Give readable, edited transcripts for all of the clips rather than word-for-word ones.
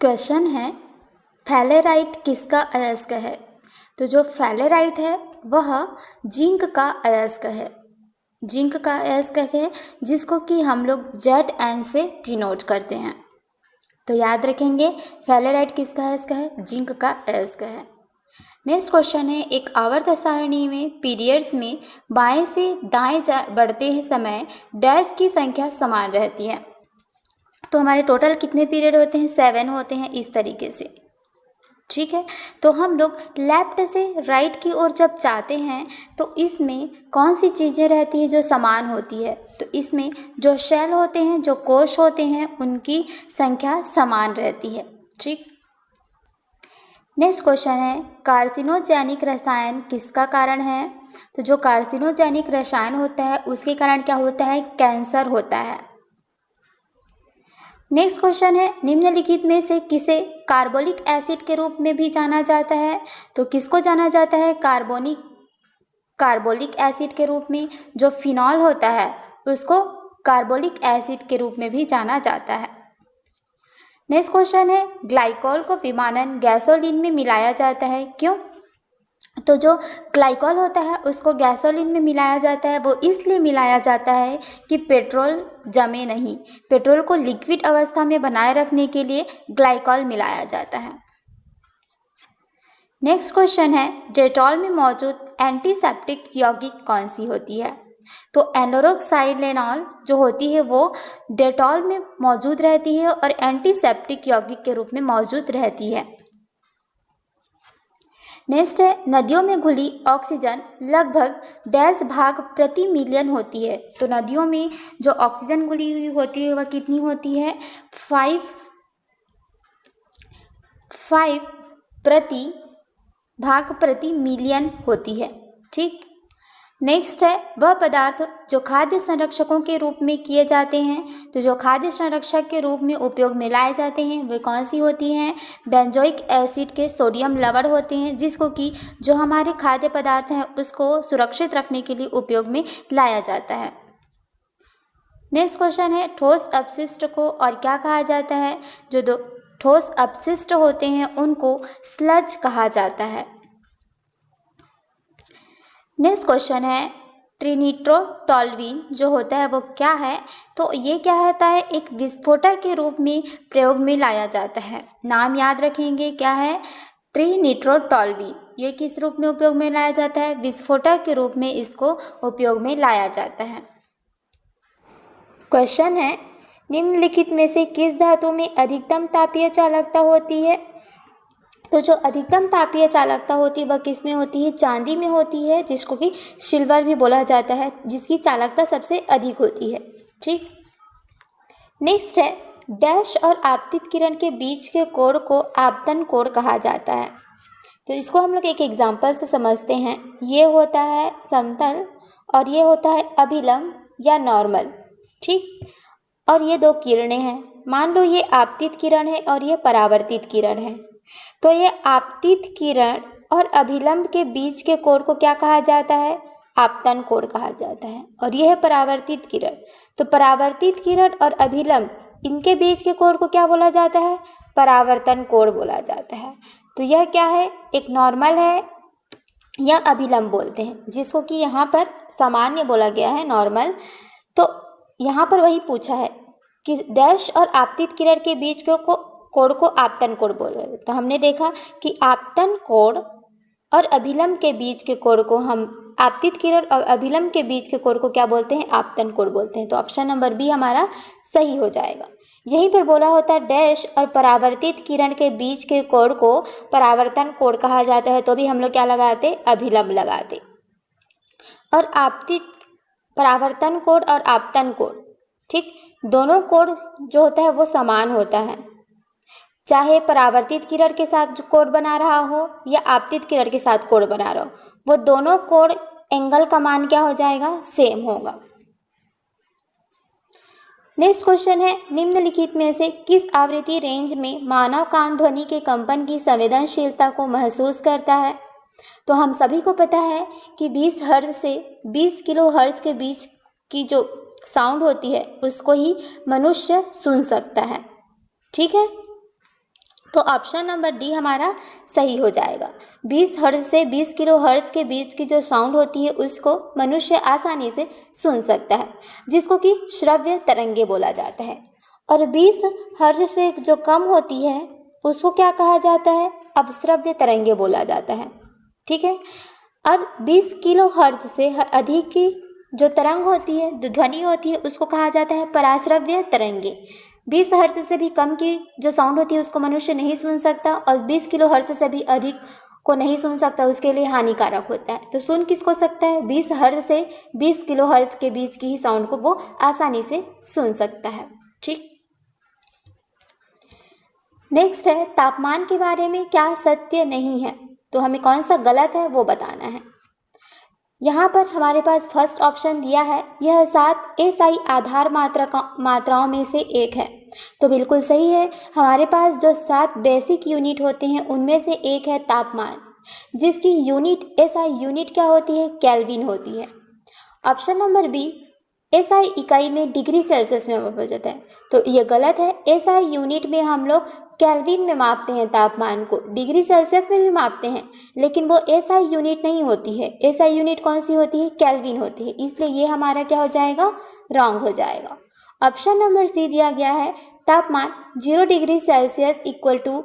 Question है, फैलेराइट किसका अयस्क है? तो जो फैलेराइट है वह जिंक का अयस्क है। जिंक का अयस्क है जिसको कि हम लोग Zn से डिनोट करते हैं। तो याद रखेंगे फैलेराइट किसका अयस्क है? जिंक का अयस्क है। नेक्स्ट क्वेश्चन है, एक आवर्त सारणी में पीरियड्स में बाएं से दाएं बढ़ते समय डैश की संख्या समान रहती है। तो हमारे टोटल कितने पीरियड होते हैं? 7 होते हैं इस तरीके से। ठीक है, तो हम लोग लेफ्ट से राइट की ओर जब जाते हैं तो इसमें कौन सी चीज़ें रहती हैं जो समान होती है? तो इसमें जो शेल होते हैं, जो कोश होते हैं, उनकी संख्या समान रहती है। ठीक। नेक्स्ट क्वेश्चन है, कार्सिनोजेनिक रसायन किसका कारण है? तो जो कार्सिनोजेनिक रसायन होता है उसके कारण क्या होता है? कैंसर होता है। नेक्स्ट क्वेश्चन है, निम्नलिखित में से किसे कार्बोलिक एसिड के रूप में भी जाना जाता है? तो किसको जाना जाता है कार्बोलिक एसिड के रूप में? जो फिनॉल होता है उसको कार्बोलिक एसिड के रूप में भी जाना जाता है। नेक्स्ट क्वेश्चन है, ग्लाइकोल को विमानन गैसोलीन में मिलाया जाता है, क्यों? तो जो ग्लाइकोल होता है उसको गैसोलीन में मिलाया जाता है, वो इसलिए मिलाया जाता है कि पेट्रोल जमे नहीं। पेट्रोल को लिक्विड अवस्था में बनाए रखने के लिए ग्लाइकोल मिलाया जाता है। नेक्स्ट क्वेश्चन है, डेटॉल में मौजूद एंटीसेप्टिक यौगिक कौन सी होती है? तो एंडोरोक्साइलेनॉल जो होती है वो डेटॉल में मौजूद रहती है और एंटीसेप्टिक यौगिक के रूप में मौजूद रहती है। नेक्स्ट है, नदियों में घुली ऑक्सीजन लगभग डैश भाग प्रति मिलियन होती है। तो नदियों में जो ऑक्सीजन घुली हुई होती है वह कितनी होती है? 5 भाग प्रति मिलियन होती है। ठीक। नेक्स्ट है, वह पदार्थ जो खाद्य संरक्षकों के रूप में किए जाते हैं। तो जो खाद्य संरक्षक के रूप में उपयोग में लाए जाते हैं वे कौन सी होती हैं? बेंजोइक एसिड के सोडियम लवण होते हैं, जिसको कि जो हमारे खाद्य पदार्थ हैं उसको सुरक्षित रखने के लिए उपयोग में लाया जाता है। नेक्स्ट क्वेश्चन है, ठोस अपशिष्ट को और क्या कहा जाता है? जो दो ठोस अपशिष्ट होते हैं उनको स्लज कहा जाता है। नेक्स्ट क्वेश्चन है, ट्रिनिट्रोटोल्यूइन जो होता है वो क्या है? तो ये क्या होता है? एक विस्फोटक के रूप में प्रयोग में लाया जाता है। नाम याद रखेंगे, क्या है? ट्रिनिट्रोटोल्यूइन। ये किस रूप में उपयोग में लाया जाता है? विस्फोटक के रूप में इसको उपयोग में लाया जाता है। क्वेश्चन है, निम्नलिखित में से किस धातु में अधिकतम तापीय चालकता होती है? तो जो अधिकतम तापीय चालकता होती है वह किस में होती है? चांदी में होती है, जिसको कि सिल्वर भी बोला जाता है, जिसकी चालकता सबसे अधिक होती है। ठीक। नेक्स्ट है, डैश और आपतित किरण के बीच के कोण को आपतन कोण कहा जाता है। तो इसको हम लोग एक एग्जाम्पल से समझते हैं। ये होता है समतल और ये होता है अभिलंब या नॉर्मल। ठीक। और ये दो किरणें हैं। मान लो ये आपतित किरण है और ये परावर्तित किरण है। तो ये आपतित किरण और अभिलंब के बीच के कोण को क्या कहा जाता है? आपतन कोण कहा जाता है। और यह है परावर्तित किरण। तो परावर्तित किरण और अभिलंब इनके बीच के कोण को क्या बोला जाता है? परावर्तन कोण बोला जाता है। तो यह क्या है? एक नॉर्मल है या अभिलंब बोलते हैं, जिसको कि यहाँ पर सामान्य बोला गया है, नॉर्मल। तो यहाँ पर वही पूछा है कि डैश और आपतित किरण के बीच के कोण को आपतन कोण बोल रहे थे। तो हमने देखा कि आपतन कोण और अभिलंब के बीच के कोण को हम आपतित किरण और अभिलंब के बीच के कोण को क्या बोलते हैं? आपतन कोण बोलते हैं। तो ऑप्शन नंबर बी हमारा सही हो जाएगा। यहीं पर बोला होता है डैश और परावर्तित किरण के बीच के कोण को परावर्तन कोण कहा जाता है, तो भी हम लोग क्या लगाते? अभिलंब लगाते। और परावर्तन कोण और आपतन कोण, ठीक, दोनों कोण जो होता है वो समान होता है, चाहे परावर्तित किरण के साथ कोण बना रहा हो या आपतित किरण के साथ कोण बना रहा हो, वो दोनों कोण एंगल का मान क्या हो जाएगा? सेम होगा। नेक्स्ट क्वेश्चन है, निम्नलिखित में से किस आवृत्ति रेंज में मानव कान ध्वनि के कंपन की संवेदनशीलता को महसूस करता है? तो हम सभी को पता है कि 20 हर्ट्ज से 20 किलो हर्ट्ज के बीच की जो साउंड होती है उसको ही मनुष्य सुन सकता है। ठीक है। तो ऑप्शन नंबर डी हमारा सही हो जाएगा। 20 हर्ट्ज से 20 किलो हर्ट्ज के बीच की जो साउंड होती है उसको मनुष्य आसानी से सुन सकता है, जिसको कि श्रव्य तरंगे बोला जाता है। और 20 हर्ट्ज से जो कम होती है उसको क्या कहा जाता है? अवश्रव्य तरंगे बोला जाता है। ठीक है। और 20 किलो हर्ट्ज से अधिक की जो तरंग होती है, जो ध्वनि होती है, उसको कहा जाता है पराश्रव्य तरंगे। 20 हर्ट्ज से भी कम की जो साउंड होती है उसको मनुष्य नहीं सुन सकता, और 20 किलो हर्ट्ज से भी अधिक को नहीं सुन सकता, उसके लिए हानिकारक होता है। तो सुन किसको सकता है? 20 हर्ट्ज से 20 किलो हर्ट्ज के बीच की ही साउंड को वो आसानी से सुन सकता है। ठीक। नेक्स्ट है, तापमान के बारे में क्या सत्य नहीं है? तो हमें कौन सा गलत है वो बताना है। यहाँ पर हमारे पास फर्स्ट ऑप्शन दिया है, यह 7 SI आधार मात्राओं में से एक है। तो बिल्कुल सही है। हमारे पास जो 7 बेसिक यूनिट होते हैं उनमें से एक है तापमान, जिसकी यूनिट SI यूनिट क्या होती है? केल्विन होती है। ऑप्शन नंबर बी, SI इकाई में डिग्री सेल्सियस में मापा जाता है। तो ये गलत है। SI यूनिट में हम लोग केल्विन में मापते हैं तापमान को, डिग्री सेल्सियस में भी मापते हैं, लेकिन वो SI यूनिट नहीं होती है। SI यूनिट कौन सी होती है? केल्विन होती है। इसलिए ये हमारा क्या हो जाएगा? रॉन्ग हो जाएगा। ऑप्शन नंबर सी दिया गया है, तापमान 0 degree Celsius equal to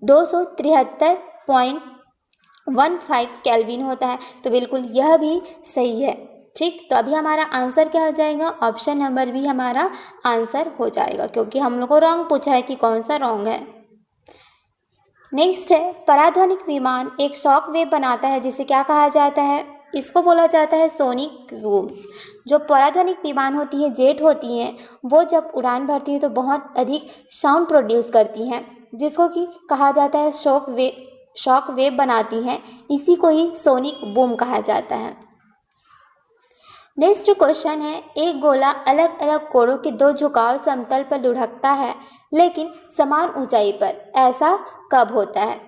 273.15 kelvin होता है। तो बिल्कुल यह भी सही है। ठीक। तो अभी हमारा आंसर क्या हो जाएगा? ऑप्शन नंबर बी हमारा आंसर हो जाएगा, क्योंकि हम लोग को रॉन्ग पूछा है कि कौन सा रॉन्ग है। नेक्स्ट है, पराध्वनिक विमान एक शॉक वेव बनाता है, जिसे क्या कहा जाता है? इसको बोला जाता है सोनिक बूम। जो पराध्वनिक विमान होती है, जेट होती हैं, वो जब उड़ान भरती है तो बहुत अधिक साउंड प्रोड्यूस करती हैं, जिसको कि कहा जाता है शॉक वेव बनाती हैं। इसी को ही सोनिक बूम कहा जाता है। नेक्स्ट क्वेश्चन है, एक गोला अलग अलग कोणों के 2 झुकाव समतल पर लुढ़कता है लेकिन समान ऊंचाई पर, ऐसा कब होता है?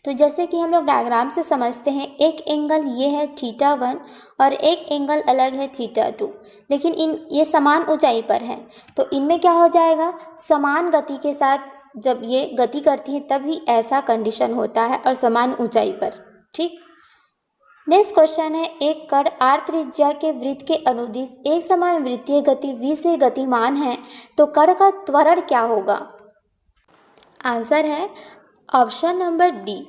तो जैसे कि हम लोग डायग्राम से समझते हैं, एक एंगल ये है θ1 और एक एंगल अलग है θ2, लेकिन ये समान ऊंचाई पर है। तो इनमें क्या हो जाएगा? समान गति के साथ जब ये गति करती है तभी ऐसा कंडीशन होता है, और समान ऊंचाई पर। ठीक। नेक्स्ट क्वेश्चन है, एक कण r त्रिज्या के वृत्त के अनुदिश एक समान वृत्तीय गति v से गतिमान है, तो कण का त्वरण क्या होगा? आंसर है ऑप्शन नंबर डी,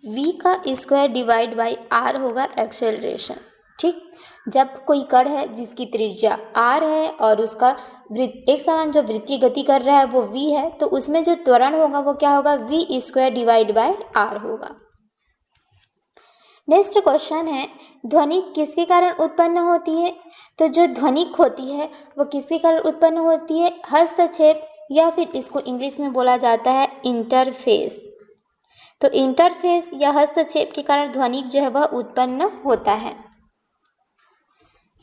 v का स्क्वायर डिवाइड बाई r होगा एक्सेलरेशन। ठीक। जब कोई कण है जिसकी त्रिज्या r है और उसका एक समान जो वृत्तीय गति कर रहा है वो v है, तो उसमें जो त्वरण होगा वो क्या होगा? v square divide by r होगा। नेक्स्ट क्वेश्चन है, ध्वनि किसके कारण उत्पन्न होती है? तो जो ध्वनिक होती है वो किसके कारण उत्पन्न होती है? हस्तक्षेप, या फिर इसको इंग्लिश में बोला जाता है इंटरफेस। तो इंटरफेस या हस्तक्षेप के कारण ध्वनिक जो है वह उत्पन्न होता है।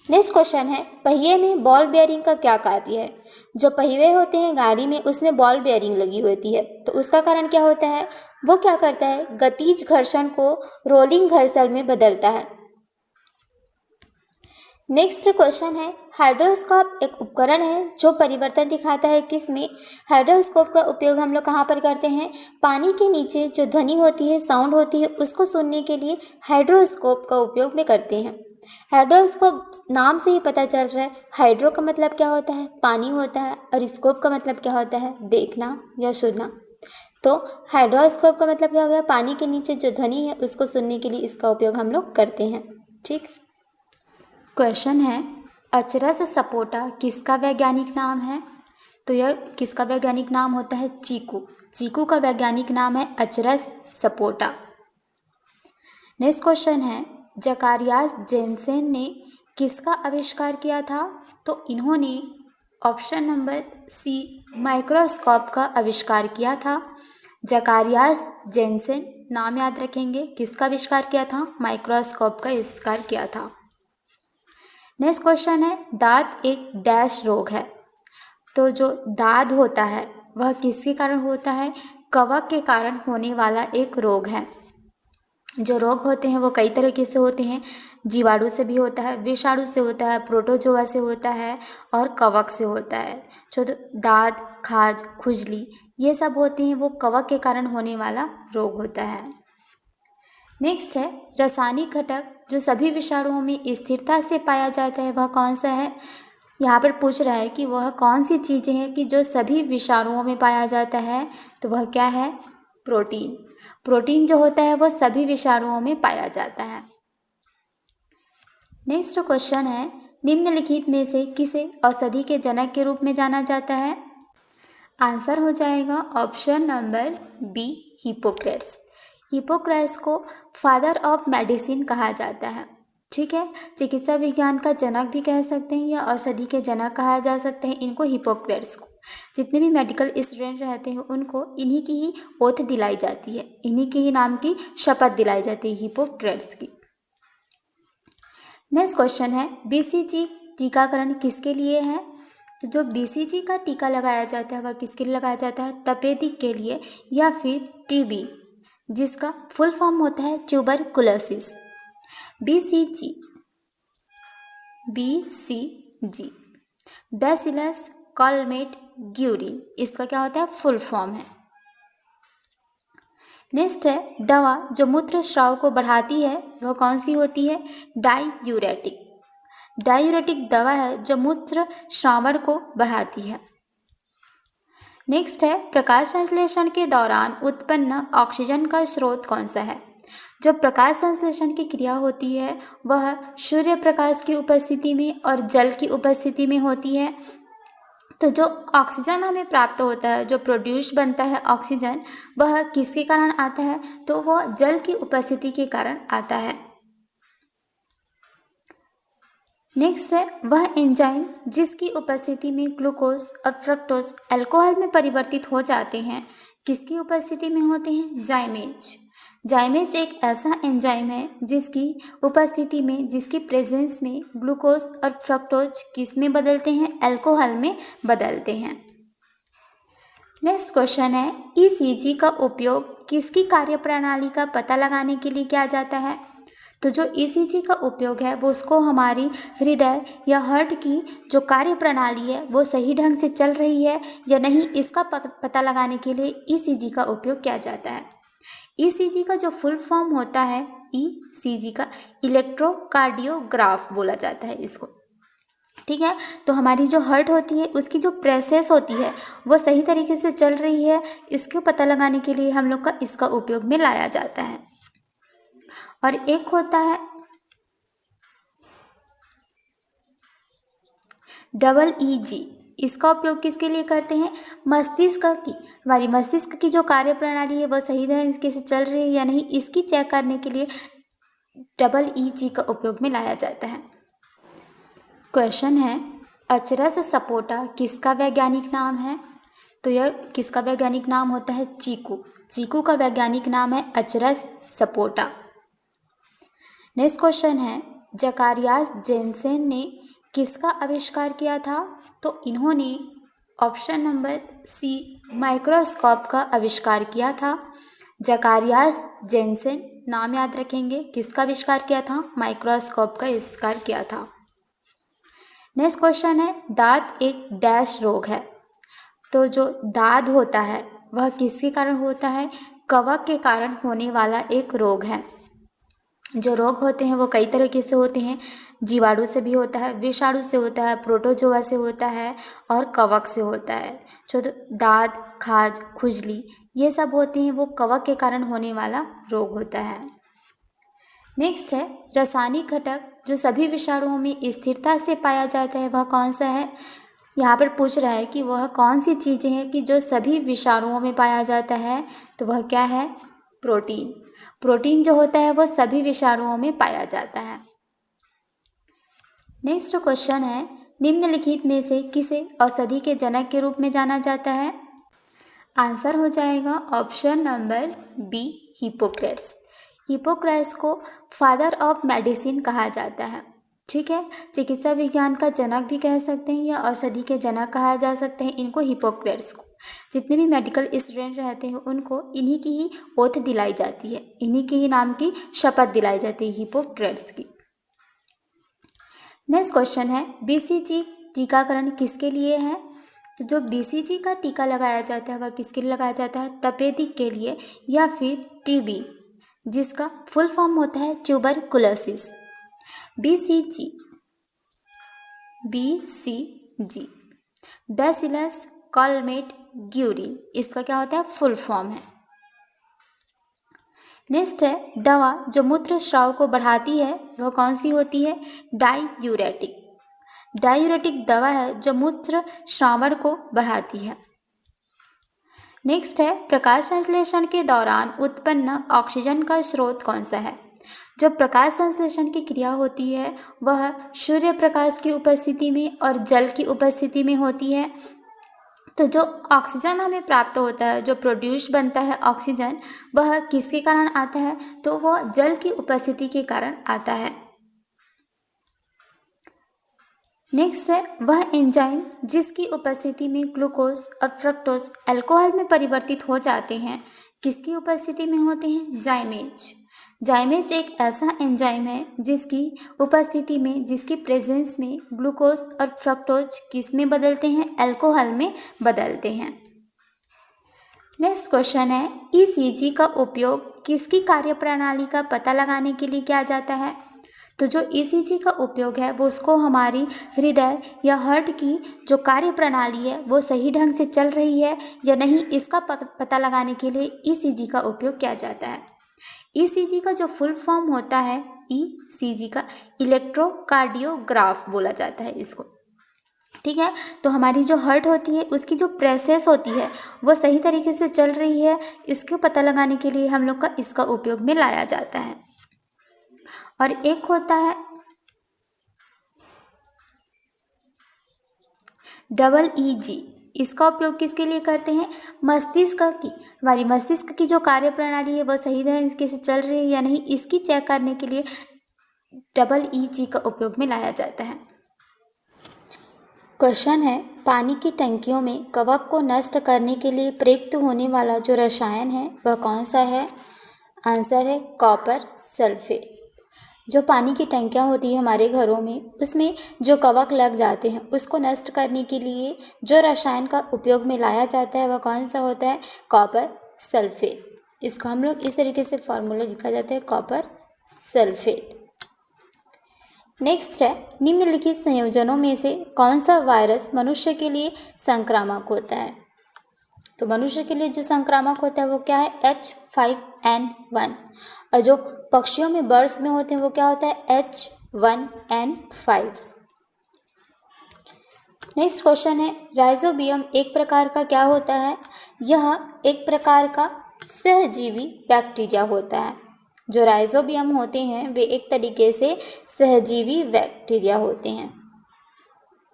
नेक्स्ट क्वेश्चन है, पहिए में बॉल बेयरिंग का क्या कार्य है? जो पहिए होते हैं गाड़ी में उसमें बॉल बेयरिंग लगी होती है, तो उसका कारण क्या होता है? वो क्या करता है? गतिज घर्षण को रोलिंग घर्षण में बदलता है। नेक्स्ट क्वेश्चन है, हाइड्रोस्कोप एक उपकरण है जो परिवर्तन दिखाता है किसमें? हाइड्रोस्कोप का उपयोग हम लोग कहाँ पर करते हैं? पानी के नीचे जो ध्वनि होती है, साउंड होती है, उसको सुनने के लिए हाइड्रोस्कोप का उपयोग में करते हैं। हाइड्रोस्कोप नाम से ही पता चल रहा है, हाइड्रो का मतलब क्या होता है? पानी होता है, और स्कोप का मतलब क्या होता है? देखना या सुनना। तो हाइड्रोस्कोप का मतलब क्या हो गया? पानी के नीचे जो ध्वनि है उसको सुनने के लिए इसका उपयोग हम लोग करते हैं। ठीक। क्वेश्चन है, अचरस सपोटा किसका वैज्ञानिक नाम है? तो यह किसका वैज्ञानिक नाम होता है? चीकू। चीकू का वैज्ञानिक नाम है अचरस सपोटा। नेक्स्ट क्वेश्चन है, जकारियास जेनसेन ने किसका आविष्कार किया था? तो इन्होंने ऑप्शन नंबर सी माइक्रोस्कोप का आविष्कार किया था। जकारियास जेनसेन, नाम याद रखेंगे, किसका आविष्कार किया था? माइक्रोस्कोप का आविष्कार किया था। नेक्स्ट क्वेश्चन है, दाद एक डैश रोग है। तो जो दाद होता है वह किसके कारण होता है? कवक के कारण होने वाला एक रोग है। जो रोग होते हैं वो कई तरीके से होते हैं, जीवाणु से भी होता है, विषाणु से होता है, प्रोटोजोआ से होता है और कवक से होता है। जो दाद, खाज, खुजली ये सब होते हैं वो कवक के कारण होने वाला रोग होता है। नेक्स्ट है रासायनिक घटक जो सभी विषाणुओं में स्थिरता से पाया जाता है वह कौन सा है। यहाँ पर पूछ रहा है कि वह कौन सी चीज़ें हैं कि जो सभी विषाणुओं में पाया जाता है, तो वह क्या है, प्रोटीन। प्रोटीन जो होता है वह सभी विषाणुओं में पाया जाता है। नेक्स्ट क्वेश्चन है निम्नलिखित में से किसे औषधि के जनक के रूप में जाना जाता है। आंसर हो जाएगा option number B, Hippocrates. Hippocrates को फादर ऑफ मेडिसिन कहा जाता है। ठीक है, चिकित्सा विज्ञान का जनक भी कह सकते हैं या औषधि के जनक कहा जा सकते हैं इनको, हिप्पोक्रेट्स को। जितने भी मेडिकल स्टूडेंट रहते हैं उनको इन्हीं की ही ओथ दिलाई जाती है, इन्हीं के ही नाम की शपथ दिलाई जाती है, हिप्पोक्रेट्स की। नेक्स्ट क्वेश्चन है बीसीजी टीकाकरण किसके लिए है। तो जो बीसीजी का टीका लगाया जाता है वह किसके लिए लगाया जाता है, तपेदिक के लिए या फिर टीबी, जिसका फुल फॉर्म होता है ट्यूबरकुलोसिस। बीसीजी बैसिलस कॉलमेट ग्यूरिन, इसका क्या होता है, फुल फॉर्म है। नेक्स्ट है दवा जो मूत्र स्राव को बढ़ाती है वह कौन सी होती है, डायूरेटिक। डायूरेटिक दवा है जो मूत्र श्रावण को बढ़ाती है। नेक्स्ट है प्रकाश संश्लेषण के दौरान उत्पन्न ऑक्सीजन का स्रोत कौन सा है। जो प्रकाश संश्लेषण की क्रिया होती है वह सूर्य प्रकाश की उपस्थिति में और जल की उपस्थिति में होती है। तो जो ऑक्सीजन हमें प्राप्त होता है, जो प्रोड्यूस बनता है ऑक्सीजन, वह किसके कारण आता है, तो वह जल की उपस्थिति के कारण आता है। नेक्स्ट है वह एंजाइम जिसकी उपस्थिति में ग्लूकोज और फ्रक्टोज अल्कोहल में परिवर्तित हो जाते हैं, किसकी उपस्थिति में होते हैं, जाइमेज। जाइमेज एक ऐसा एंजाइम है जिसकी उपस्थिति में, जिसकी प्रेजेंस में ग्लूकोज और फ्रक्टोज किस में बदलते हैं, अल्कोहल में बदलते हैं। नेक्स्ट क्वेश्चन है ईसीजी का उपयोग किसकी कार्यप्रणाली का पता लगाने के लिए किया जाता है। तो जो ईसीजी का उपयोग है वो उसको हमारी हृदय या हार्ट की जो कार्यप्रणाली है वो सही ढंग से चल रही है या नहीं, इसका पता लगाने के लिए ईसीजी का उपयोग किया जाता है। ईसीजी का जो फुल फॉर्म होता है, ईसीजी का इलेक्ट्रोकार्डियोग्राफ बोला जाता है इसको। ठीक है, तो हमारी जो हार्ट होती है उसकी जो प्रोसेस होती है वो सही तरीके से चल रही है, इसको पता लगाने के लिए हम लोग का इसका उपयोग में लाया जाता है। और एक होता है EEG, इसका उपयोग किसके लिए करते हैं, मस्तिष्क की, हमारी मस्तिष्क की जो कार्यप्रणाली है वह सही तरीके से चल रही है या नहीं, इसकी चेक करने के लिए EEG का उपयोग में लाया जाता है। क्वेश्चन है अचरस सपोटा किसका वैज्ञानिक नाम है। तो यह किसका वैज्ञानिक नाम होता है, चीकू। चीकू का वैज्ञानिक नाम है अचरस सपोटा। नेक्स्ट क्वेश्चन है जकारियास जेनसेन ने किसका आविष्कार किया था। तो इन्होंने ऑप्शन नंबर सी, माइक्रोस्कोप का आविष्कार किया था। जकारियास जेनसेन, नाम याद रखेंगे, किसका आविष्कार किया था, माइक्रोस्कोप का आविष्कार किया था। नेक्स्ट क्वेश्चन है दाद एक डैश रोग है। तो जो दाद होता है वह किसके कारण होता है, कवक के कारण होने वाला एक रोग है। जो रोग होते हैं वो कई तरीके से होते हैं, जीवाणु से भी होता है, विषाणु से होता है, प्रोटोजोआ से होता है और कवक से होता है। जो दाद, खाज, खुजली ये सब होते हैं वो कवक के कारण होने वाला रोग होता है। नेक्स्ट है रासायनिक घटक जो सभी विषाणुओं में स्थिरता से पाया जाता है वह कौन सा है। यहाँ पर पूछ रहा है कि वह कौन सी चीज़ें हैं कि जो सभी विषाणुओं में पाया जाता है, तो वह क्या है, प्रोटीन। प्रोटीन जो होता है वह सभी विषाणुओं में पाया जाता है। नेक्स्ट क्वेश्चन है निम्नलिखित में से किसे औषधि के जनक के रूप में जाना जाता है। आंसर हो जाएगा option number B, Hippocrates. Hippocrates को फादर ऑफ मेडिसिन कहा जाता है। ठीक है, चिकित्सा विज्ञान का जनक भी कह सकते हैं या औषधि के जनक कहा जा सकते हैं इनको, हिप्पोक्रेट्स को। जितने भी मेडिकल स्टूडेंट रहते हैं उनको इन्हीं की ही ओथ दिलाई जाती है, इन्हीं के ही नाम की शपथ दिलाई जाती है, हिप्पोक्रेट्स की। नेक्स्ट क्वेश्चन है बीसीजी टीकाकरण किसके लिए है। तो जो BCG का टीका लगाया जाता है वह किसके लिए लगाया जाता है? तपेदिक के लिए या फिर TB, जिसका फुल फॉर्म होता है ट्यूबरकुलोसिस। BCG बैसिलस कॉलमेट ग्यूरी, इसका क्या होता है? फुल फॉर्म है। नेक्स्ट है दवा जो मूत्र स्राव को बढ़ाती है वह कौन सी होती है? डाययूरेटिक। डाययूरेटिक दवा है जो मूत्र श्रावण को बढ़ाती है। नेक्स्ट है प्रकाश संश्लेषण के दौरान उत्पन्न ऑक्सीजन का स्रोत कौन सा है? जो प्रकाश संश्लेषण की क्रिया होती है वह सूर्य प्रकाश की उपस्थिति में और जल की उपस्थिति में होती है। तो जो ऑक्सीजन हमें प्राप्त होता है, जो प्रोड्यूस बनता है ऑक्सीजन, वह किसके कारण आता है? तो वह जल की उपस्थिति के कारण आता है। नेक्स्ट है वह एंजाइम जिसकी उपस्थिति में ग्लूकोज और फ्रक्टोज अल्कोहल में परिवर्तित हो जाते हैं, किसकी उपस्थिति में होते हैं? जाइमेज। जाइमेज एक ऐसा एंजाइम है जिसकी उपस्थिति में, जिसकी प्रेजेंस में ग्लूकोज और फ्रक्टोज किस में बदलते हैं? अल्कोहल में बदलते हैं। नेक्स्ट क्वेश्चन है ECG का उपयोग किसकी कार्यप्रणाली का पता लगाने के लिए किया जाता है? तो जो ECG का उपयोग है वो उसको हमारी हृदय या हार्ट की जो कार्यप्रणाली है वो सही ढंग से चल रही है या नहीं, इसका पता लगाने के लिए ECG का उपयोग किया जाता है। ECG का जो फुल फॉर्म होता है, ECG का इलेक्ट्रोकार्डियोग्राफ बोला जाता है इसको। ठीक है, तो हमारी जो हार्ट होती है उसकी जो प्रेसेस होती है वो सही तरीके से चल रही है, इसको पता लगाने के लिए हम लोग का इसका उपयोग में लाया जाता है। और एक होता है EEG, इसका उपयोग किसके लिए करते हैं? मस्तिष्क की, हमारी मस्तिष्क की जो कार्यप्रणाली है वह सही तरीके से चल रही है या नहीं, इसकी चेक करने के लिए EEG का उपयोग में लाया जाता है। क्वेश्चन है पानी की टंकियों में कवक को नष्ट करने के लिए प्रयुक्त होने वाला जो रसायन है वह कौन सा है? आंसर है कॉपर सल्फेट। जो पानी की टंकियाँ होती है हमारे घरों में, उसमें जो कवक लग जाते हैं उसको नष्ट करने के लिए जो रसायन का उपयोग में लाया जाता है वह कौन सा होता है? Copper sulphate. इसको हम लोग इस तरीके से फॉर्मूला लिखा जाता है, कॉपर सल्फेट। नेक्स्ट है निम्नलिखित संयोजनों में से कौन सा वायरस मनुष्य के लिए संक्रामक होता है? तो मनुष्य के लिए जो संक्रामक होता है वो क्या है? H5N1। और जो पक्षियों में, बर्ड्स में होते हैं वो क्या होता है? H1N5। नेक्स्ट क्वेश्चन है राइजोबियम एक प्रकार का क्या होता है? यह एक प्रकार का सहजीवी बैक्टीरिया होता है। जो राइजोबियम होते हैं वे एक तरीके से सहजीवी बैक्टीरिया होते हैं।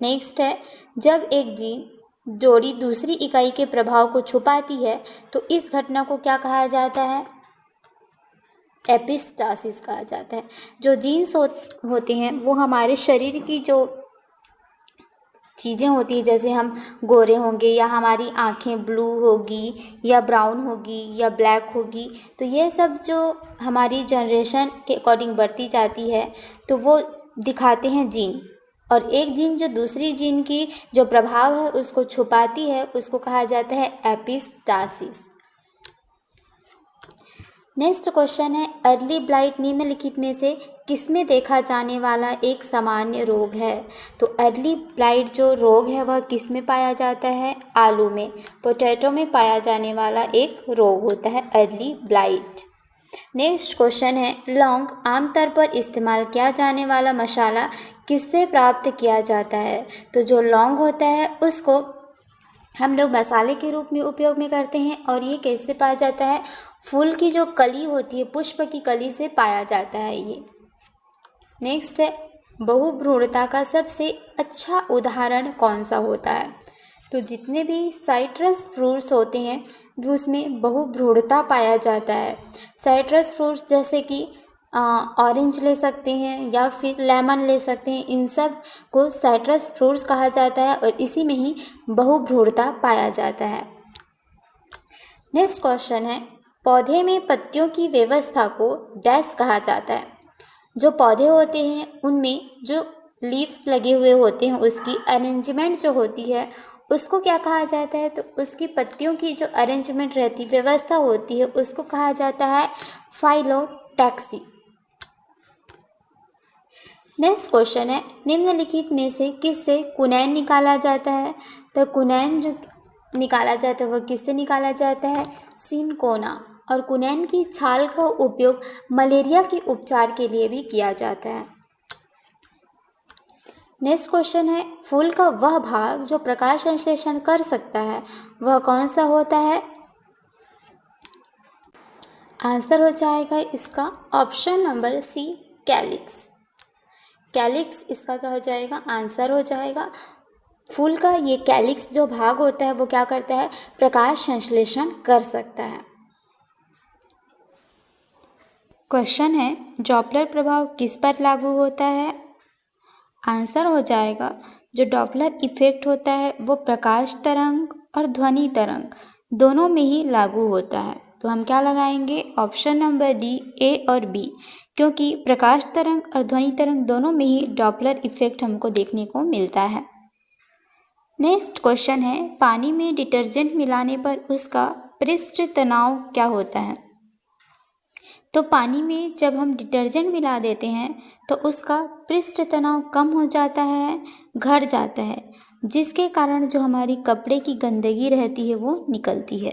नेक्स्ट है जब एक जीन जोड़ी दूसरी इकाई के प्रभाव को छुपाती है तो इस घटना को क्या कहा जाता है? एपिस्टासिस कहा जाता है। जो जीन्स होते हैं वो हमारे शरीर की जो चीज़ें होती है, जैसे हम गोरे होंगे या हमारी आंखें ब्लू होगी या ब्राउन होगी या ब्लैक होगी, तो ये सब जो हमारी जनरेशन के अकॉर्डिंग बढ़ती जाती है तो वो दिखाते हैं जीन। और एक जीन जो दूसरी जीन की जो प्रभाव है उसको छुपाती है, उसको कहा जाता है एपिस्टासिस। नेक्स्ट क्वेश्चन है अर्ली ब्लाइट निम्नलिखित में से किसमें देखा जाने वाला एक सामान्य रोग है? तो अर्ली ब्लाइट जो रोग है वह किस में पाया जाता है? आलू में, पोटैटो में पाया जाने वाला एक रोग होता है अर्ली ब्लाइट। नेक्स्ट क्वेश्चन है लौंग आमतौर पर इस्तेमाल किया जाने वाला मसाला किससे प्राप्त किया जाता है? तो जो लौंग होता है उसको हम लोग मसाले के रूप में उपयोग में करते हैं। और ये कैसे पाया जाता है? फूल की जो कली होती है, पुष्प की कली से पाया जाता है ये। नेक्स्ट है बहुभ्रूणता का सबसे अच्छा उदाहरण कौन सा होता है? तो जितने भी साइट्रस फ्रूट्स होते हैं उसमें बहुभ्रूणता पाया जाता है। साइट्रस फ्रूट्स जैसे कि ऑरेंज ले सकते हैं या फिर लेमन ले सकते हैं, इन सब को साइट्रस फ्रूट्स कहा जाता है और इसी में ही बहुभ्रूणता पाया जाता है। नेक्स्ट क्वेश्चन है पौधे में पत्तियों की व्यवस्था को डैश कहा जाता है? जो पौधे होते हैं उनमें जो लीव्स लगे हुए होते हैं उसकी अरेंजमेंट जो होती है उसको क्या कहा जाता है? तो उसकी पत्तियों की जो अरेंजमेंट रहती, व्यवस्था होती है, उसको कहा जाता है फाइलोटैक्सी। नेक्स्ट क्वेश्चन है, निम्नलिखित में से किससे कुनैन निकाला जाता है? तो कुनैन जो निकाला जाता है वह किससे निकाला जाता है? सिनकोना। और कुनैन की छाल का उपयोग मलेरिया के उपचार के लिए भी किया जाता है। नेक्स्ट क्वेश्चन है, फूल का वह भाग जो प्रकाश संश्लेषण कर सकता है वह कौन सा होता है? आंसर हो जाएगा इसका option number C, calyx. Calyx इसका क्या हो जाएगा? आंसर हो जाएगा। फूल का ये कैलिक्स जो भाग होता है वो क्या करता है? प्रकाश संश्लेषण कर सकता है। क्वेश्चन है, डॉपलर प्रभाव किस पर लागू होता है? आंसर हो जाएगा, जो डॉपलर इफेक्ट होता है वो प्रकाश तरंग और ध्वनि तरंग दोनों में ही लागू होता है। तो हम क्या लगाएंगे? ऑप्शन नंबर डी, ए और बी, क्योंकि प्रकाश तरंग और ध्वनि तरंग दोनों में ही डॉपलर इफेक्ट हमको देखने को मिलता है। नेक्स्ट क्वेश्चन है, पानी में डिटर्जेंट मिलाने पर उसका पृष्ठ तनाव क्या होता है? तो पानी में जब हम डिटर्जेंट मिला देते हैं तो उसका पृष्ठ तनाव कम हो जाता है, घट जाता है, जिसके कारण जो हमारी कपड़े की गंदगी रहती है वो निकलती है।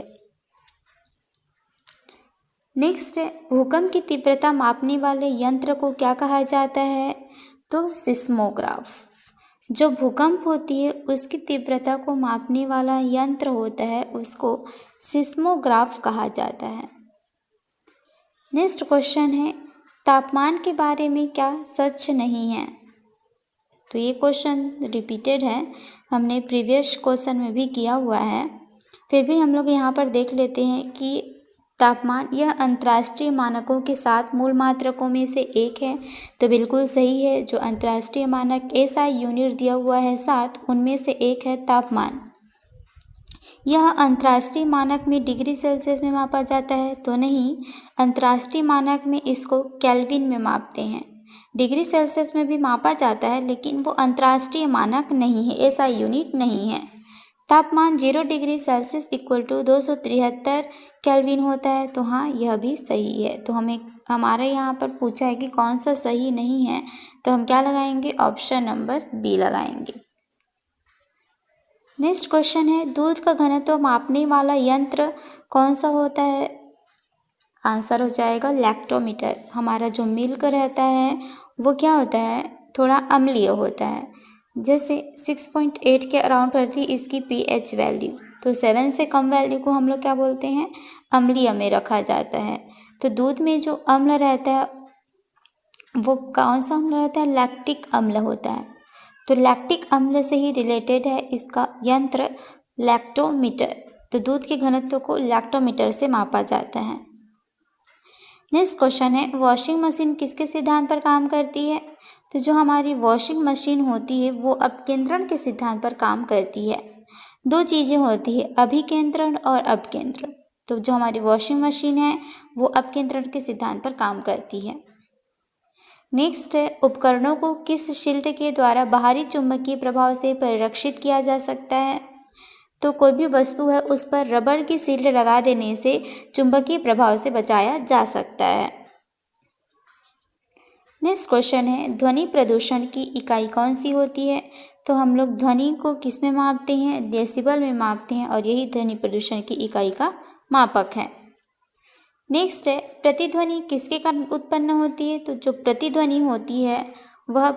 नेक्स्ट है, भूकंप की तीव्रता मापने वाले यंत्र को क्या कहा जाता है? तो सिस्मोग्राफ। जो भूकंप होती है उसकी तीव्रता को मापने वाला यंत्र होता है उसको सिस्मोग्राफ कहा जाता है। नेक्स्ट क्वेश्चन है, तापमान के बारे में क्या सच नहीं है? तो ये क्वेश्चन रिपीटेड है, हमने प्रीवियस क्वेश्चन में भी किया हुआ है, फिर भी हम लोग यहाँ पर देख लेते हैं कि तापमान यह अंतर्राष्ट्रीय मानकों के साथ मूल मात्रकों में से एक है। तो बिल्कुल सही है, जो अंतर्राष्ट्रीय मानक SI यूनिट दिया हुआ है 7, उनमें से एक है तापमान। यह अंतर्राष्ट्रीय मानक में डिग्री सेल्सियस में मापा जाता है? तो नहीं, अंतर्राष्ट्रीय मानक में इसको केल्विन में मापते हैं। डिग्री सेल्सियस में भी मापा जाता है लेकिन वो अंतर्राष्ट्रीय मानक नहीं है, SI यूनिट नहीं है। तापमान 0 degree Celsius equal to 273 Kelvin होता है। तो हाँ, यह भी सही है। तो हमारे यहाँ पर पूछा है कि कौन सा सही नहीं है, तो हम क्या लगाएंगे? ऑप्शन नंबर बी लगाएंगे। नेक्स्ट क्वेश्चन है, दूध का घनत्व मापने वाला यंत्र कौन सा होता है? आंसर हो जाएगा लैक्टोमीटर। हमारा जो मिल्क रहता है वो क्या होता है? थोड़ा अम्लीय होता है। जैसे 6.8 के अराउंड रहती है इसकी pH वैल्यू, तो 7 से कम वैल्यू को हम लोग क्या बोलते हैं? अम्लीय में रखा जाता है। तो दूध में जो अम्ल रहता है वो कौन सा अम्ल रहता है? लैक्टिक अम्ल होता है। तो लैक्टिक अम्ल से ही रिलेटेड है इसका यंत्र लैक्टोमीटर। तो दूध के घनत्व को लैक्टोमीटर से मापा जाता है। नेक्स्ट क्वेश्चन है, वॉशिंग मशीन किसके सिद्धांत पर काम करती है? तो जो हमारी वॉशिंग मशीन होती है वो अपकेंद्रण के सिद्धांत पर काम करती है। दो चीज़ें होती है, अभिकेंद्रण और अपकेंद्रण। तो जो हमारी वॉशिंग मशीन है वो अपकेंद्रण के सिद्धांत पर काम करती है। नेक्स्ट है, उपकरणों को किस शील्ड के द्वारा बाहरी चुंबकीय प्रभाव से परिरक्षित किया जा सकता है? तो कोई भी वस्तु है उस पर रबर की शील्ड लगा देने से चुंबकीय प्रभाव से बचाया जा सकता है। नेक्स्ट क्वेश्चन है, ध्वनि प्रदूषण की इकाई कौन सी होती है? तो हम लोग ध्वनि को किस में मापते हैं? डेसिबल में मापते हैं, और यही ध्वनि प्रदूषण की इकाई का मापक है। नेक्स्ट है, प्रतिध्वनि किसके कारण उत्पन्न होती है? तो जो प्रतिध्वनि होती है वह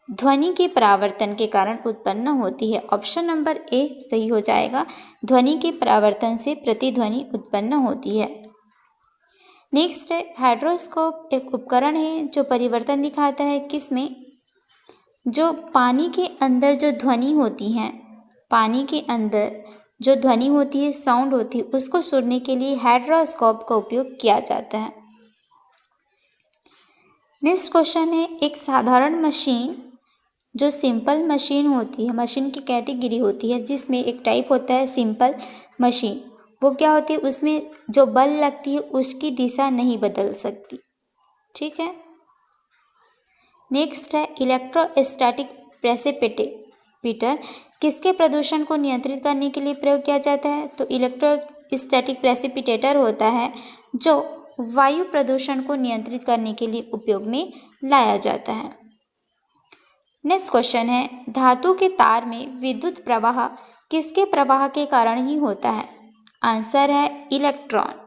ध्वनि के परावर्तन के कारण उत्पन्न होती है। ऑप्शन नंबर ए सही हो जाएगा, ध्वनि के परावर्तन से प्रतिध्वनि उत्पन्न होती है। नेक्स्ट है, हाइड्रोस्कोप एक उपकरण है जो परिवर्तन दिखाता है किसमें? जो पानी के अंदर जो ध्वनि होती हैं, पानी के अंदर जो ध्वनि होती है, साउंड होती है, उसको सुनने के लिए हाइड्रोस्कोप का उपयोग किया जाता है। नेक्स्ट क्वेश्चन है, एक साधारण मशीन जो सिंपल मशीन होती है, मशीन की कैटेगरी होती है जिसमें एक टाइप होता है सिंपल मशीन। वो क्या होती है? उसमें जो बल लगती है उसकी दिशा नहीं बदल सकती। ठीक है। नेक्स्ट है, इलेक्ट्रोस्टैटिक प्रेसिपिटेट पीटर किसके प्रदूषण को नियंत्रित करने के लिए प्रयोग किया जाता है? तो इलेक्ट्रोस्टैटिक प्रेसिपिटेटर होता है जो वायु प्रदूषण को नियंत्रित करने के लिए उपयोग में लाया जाता है। नेक्स्ट क्वेश्चन है, धातु के तार में विद्युत प्रवाह किसके प्रवाह के कारण ही होता है? आंसर है इलेक्ट्रॉन।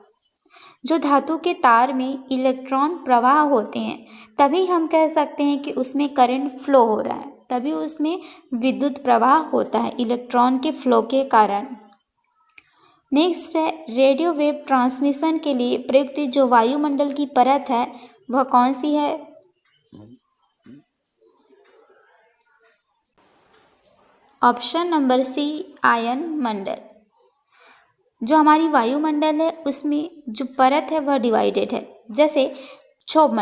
जो धातु के तार में इलेक्ट्रॉन प्रवाह होते हैं तभी हम कह सकते हैं कि उसमें करंट फ्लो हो रहा है, तभी उसमें विद्युत प्रवाह होता है इलेक्ट्रॉन के फ्लो के कारण। नेक्स्ट है, रेडियो वेव ट्रांसमिशन के लिए प्रयुक्त जो वायुमंडल की परत है वह कौन सी है? ऑप्शन नंबर सी, आयन मंडल। जो हमारी वायुमंडल है उसमें जो परत है वह डिवाइडेड है। जैसे क्षोभ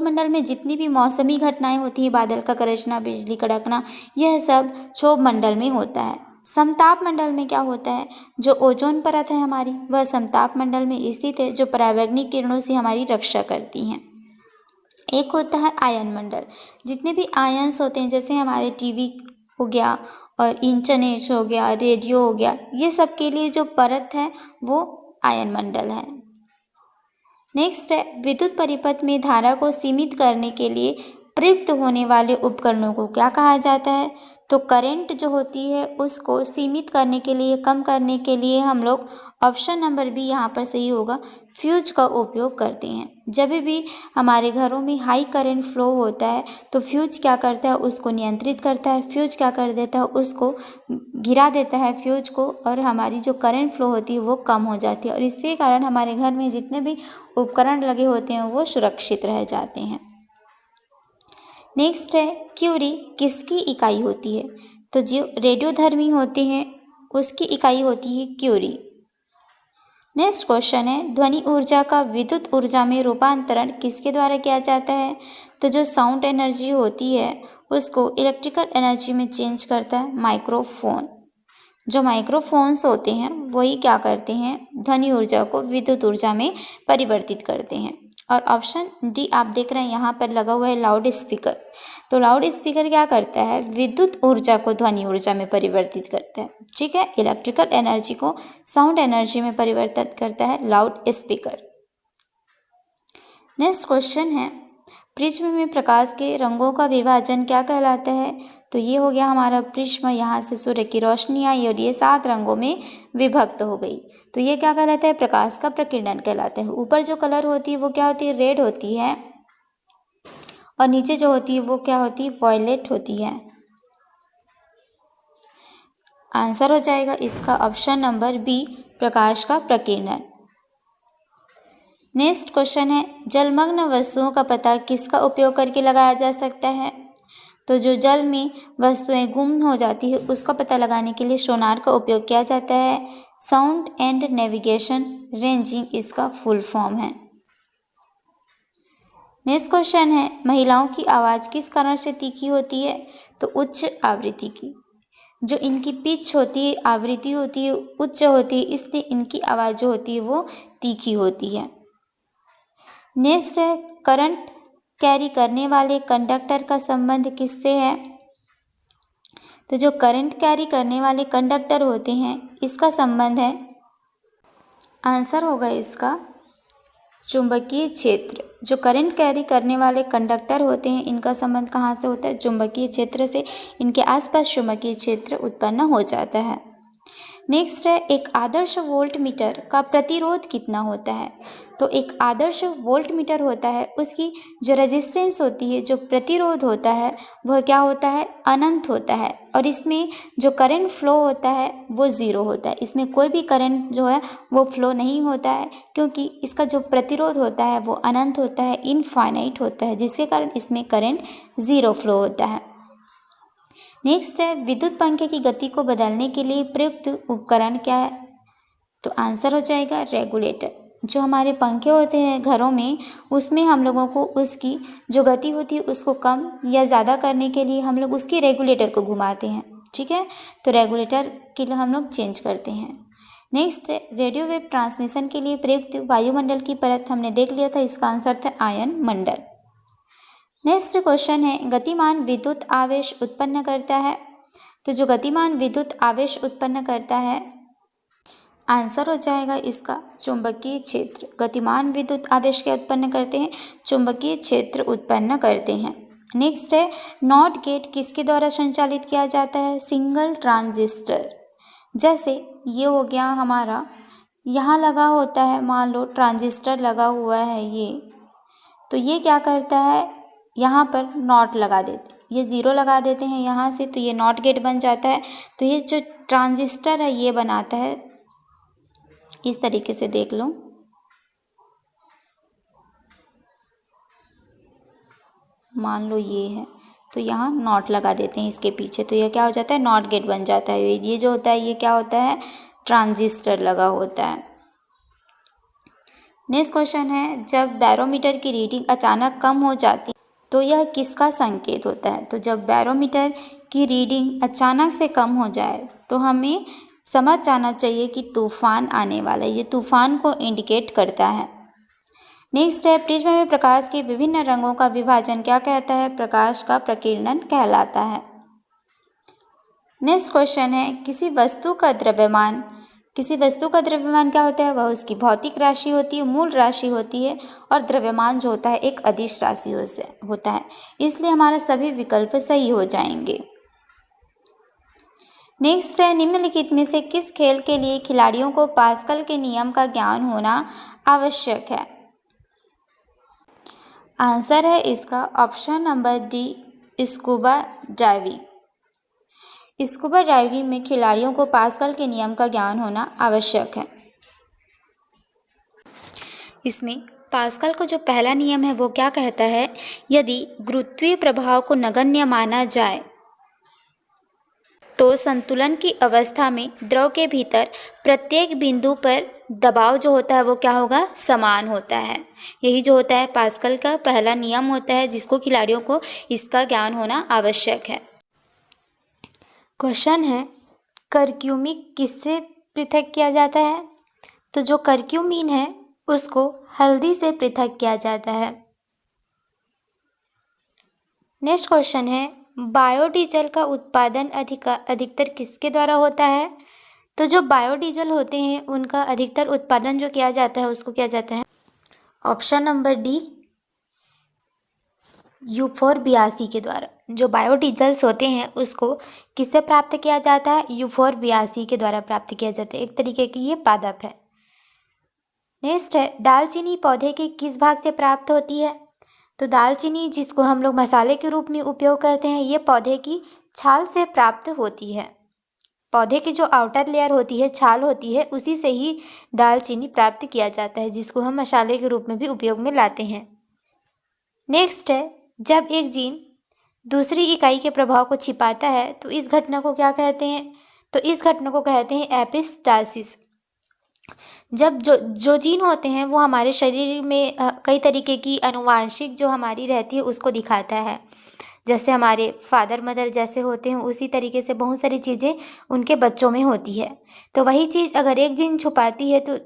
मंडल में जितनी भी मौसमी घटनाएं होती हैं, बादल का गरजना, बिजली कड़कना, यह सब क्षोभ मंडल में होता है। समताप मंडल में क्या होता है? जो ओजोन परत है हमारी वह समताप मंडल में स्थित है, जो परावैंगनिक किरणों से हमारी रक्षा करती हैं। एक होता है आयन मंडल। जितने भी आयन्स होते हैं, जैसे हमारे टीवी हो गया और इंटरनेट हो गया, रेडियो हो गया, ये सब के लिए जो परत है वो आयन मंडल है। नेक्स्ट है, विद्युत परिपथ में धारा को सीमित करने के लिए प्रयुक्त होने वाले उपकरणों को क्या कहा जाता है? तो करंट जो होती है उसको सीमित करने के लिए, कम करने के लिए हम लोग ऑप्शन नंबर बी यहाँ पर सही होगा, फ्यूज का उपयोग करते हैं। जब भी हमारे घरों में हाई करंट फ्लो होता है तो फ्यूज क्या करता है? उसको नियंत्रित करता है। फ्यूज क्या कर देता है? उसको गिरा देता है फ्यूज को, और हमारी जो करंट फ्लो होती है वो कम हो जाती है, और इसके कारण हमारे घर में जितने भी उपकरण लगे होते हैं वो सुरक्षित रह जाते हैं। नेक्स्ट है, क्यूरी किसकी इकाई होती है? तो जो रेडियोधर्मी होते हैं उसकी इकाई होती है क्यूरी। नेक्स्ट क्वेश्चन है, ध्वनि ऊर्जा का विद्युत ऊर्जा में रूपांतरण किसके द्वारा किया जाता है? तो जो साउंड एनर्जी होती है उसको इलेक्ट्रिकल एनर्जी में चेंज करता है माइक्रोफोन। जो माइक्रोफोन्स होते हैं वही क्या करते हैं? ध्वनि ऊर्जा को विद्युत ऊर्जा में परिवर्तित करते हैं। और ऑप्शन डी आप देख रहे हैं यहाँ पर लगा हुआ है लाउड स्पीकर। तो लाउड स्पीकर क्या करता है? विद्युत ऊर्जा को ध्वनि ऊर्जा में परिवर्तित करता है। ठीक है, इलेक्ट्रिकल एनर्जी को साउंड एनर्जी में परिवर्तित करता है लाउड स्पीकर। नेक्स्ट क्वेश्चन है, प्रिज्म में प्रकाश के रंगों का विभाजन क्या कहलाता है? तो ये हो गया हमारा प्रिज्म, यहाँ से सूर्य की रोशनी आई और ये 7 रंगों में विभक्त हो गई, तो ये क्या कहलाता है? प्रकाश का प्रकीर्णन कहलाता है। ऊपर जो कलर होती है वो क्या होती है? रेड होती है, और नीचे जो होती है वो क्या होती है? वॉयलेट होती है। आंसर हो जाएगा इसका ऑप्शन नंबर बी, प्रकाश का प्रकीर्णन। नेक्स्ट क्वेश्चन है, जलमग्न वस्तुओं का पता किसका उपयोग करके लगाया जा सकता है? तो जो जल में वस्तुएं गुम हो जाती है उसका पता लगाने के लिए सोनार का उपयोग किया जाता है। साउंड एंड नेविगेशन रेंजिंग इसका फुल फॉर्म है। नेक्स्ट क्वेश्चन है, महिलाओं की आवाज़ किस कारण से तीखी होती है? तो उच्च आवृत्ति की। जो इनकी पिच होती है, आवृत्ति होती है, उच्च होती है, इसलिए इनकी आवाज़ जो होती है वो तीखी होती है। नेक्स्ट है, करंट कैरी करने वाले कंडक्टर का संबंध किससे है? तो जो करंट कैरी करने वाले कंडक्टर होते हैं इसका संबंध है, आंसर होगा इसका चुंबकीय क्षेत्र। जो करंट कैरी करने वाले कंडक्टर होते हैं इनका संबंध कहाँ से होता है? चुंबकीय क्षेत्र से। इनके आसपास चुंबकीय क्षेत्र उत्पन्न हो जाता है। नेक्स्ट है, एक आदर्श वोल्ट मीटर का प्रतिरोध कितना होता है? तो एक आदर्श वोल्ट मीटर होता है, उसकी जो रेजिस्टेंस होती है, जो प्रतिरोध होता है वह क्या होता है? अनंत होता है, और इसमें जो करंट फ्लो होता है वो ज़ीरो होता है। इसमें कोई भी करंट जो है वो फ्लो नहीं होता है, क्योंकि इसका जो प्रतिरोध होता है वो अनंत होता है, इनफाइनाइट होता है, जिसके कारण इसमें करंट ज़ीरो फ्लो होता है। नेक्स्ट है, विद्युत पंखे की गति को बदलने के लिए प्रयुक्त उपकरण क्या है? तो आंसर हो जाएगा रेगुलेटर। जो हमारे पंखे होते हैं घरों में, उसमें हम लोगों को उसकी जो गति होती है उसको कम या ज़्यादा करने के लिए हम लोग उसकी रेगुलेटर को घुमाते हैं। ठीक है, तो रेगुलेटर के लिए हम लोग चेंज करते हैं। नेक्स्ट, रेडियो वेव ट्रांसमिशन के लिए प्रयुक्त वायुमंडल की परत हमने देख लिया था, इसका आंसर था आयन मंडल। नेक्स्ट क्वेश्चन है, गतिमान विद्युत आवेश उत्पन्न करता है? तो जो गतिमान विद्युत आवेश उत्पन्न करता है, आंसर हो जाएगा इसका चुंबकीय क्षेत्र। गतिमान विद्युत आवेश क्या उत्पन्न करते हैं? चुंबकीय क्षेत्र उत्पन्न करते हैं। नेक्स्ट है, नॉट गेट किसके द्वारा संचालित किया जाता है? Single transistor. जैसे ये हो गया हमारा, यहाँ लगा होता है, मान लो ट्रांजिस्टर लगा हुआ है ये, तो ये क्या करता है, यहाँ पर नॉट लगा देते, ये ज़ीरो लगा देते हैं यहाँ से, तो ये नॉट गेट बन जाता है। तो ये जो ट्रांजिस्टर है ये बनाता है, इस तरीके से देख लो, मान लो ये है, तो यहाँ नॉट लगा देते हैं इसके पीछे, तो ये क्या हो जाता है? नॉट गेट बन जाता है। ये जो होता है ये क्या होता है? ट्रांजिस्टर लगा होता है। नेक्स्ट क्वेश्चन है, जब बैरोमीटर की रीडिंग अचानक कम हो जाती तो यह किसका संकेत होता है? तो जब बैरोमीटर की रीडिंग अचानक से कम हो जाए तो हमें समझ जाना चाहिए कि तूफान आने वाला है, ये तूफान को इंडिकेट करता है। नेक्स्ट है, प्रिज्म में प्रकाश के विभिन्न रंगों का विभाजन क्या कहता है? प्रकाश का प्रकीर्णन कहलाता है। नेक्स्ट क्वेश्चन है, किसी वस्तु का द्रव्यमान क्या होता है? वह उसकी भौतिक राशि होती है, मूल राशि होती है, और द्रव्यमान जो होता है एक अदिश राशि होता है। इसलिए हमारे सभी विकल्प सही हो जाएंगे। नेक्स्ट है, निम्नलिखित में से किस खेल के लिए खिलाड़ियों को पास्कल के नियम का ज्ञान होना आवश्यक है? आंसर है इसका option number D, scuba diving. Scuba diving में खिलाड़ियों को पास्कल के नियम का ज्ञान होना आवश्यक है। इसमें पास्कल को जो पहला नियम है वो क्या कहता है? यदि गुरुत्वीय प्रभाव को नगण्य माना जाए तो संतुलन की अवस्था में द्रव के भीतर प्रत्येक बिंदु पर दबाव जो होता है वो क्या होगा? समान होता है। यही जो होता है पास्कल का पहला नियम होता है, जिसको खिलाड़ियों को इसका ज्ञान होना आवश्यक है। क्वेश्चन है, करक्यूमिन किससे पृथक किया जाता है? तो जो करक्यूमिन है उसको हल्दी से पृथक किया जाता है। नेक्स्ट क्वेश्चन है, बायोडीजल का उत्पादन अधिकतर किसके द्वारा होता है? तो जो बायोडीजल होते हैं उनका अधिकतर उत्पादन जो किया जाता है उसको किया जाता है ऑप्शन नंबर डी, U482 के द्वारा। जो बायोडीजल्स होते हैं उसको किससे प्राप्त किया जाता है? U482 के द्वारा प्राप्त किया जाता है। एक तरीके की ये पादप है। नेक्स्ट है, दालचीनी पौधे के किस भाग से प्राप्त होती है? तो दालचीनी जिसको हम लोग मसाले के रूप में उपयोग करते हैं, ये पौधे की छाल से प्राप्त होती है। पौधे की जो आउटर लेयर होती है, छाल होती है, उसी से ही दालचीनी प्राप्त किया जाता है, जिसको हम मसाले के रूप में भी उपयोग में लाते हैं। नेक्स्ट है, जब एक जीन दूसरी इकाई के प्रभाव को छिपाता है तो इस घटना को क्या कहते हैं? तो इस घटना को कहते हैं एपिस्टासिस। जब जो जीन होते हैं वो हमारे शरीर में कई तरीके की आनुवांशिक जो हमारी रहती है उसको दिखाता है। जैसे हमारे फादर मदर जैसे होते हैं उसी तरीके से बहुत सारी चीज़ें उनके बच्चों में होती है। तो वही चीज़ अगर एक जीन छुपाती है तो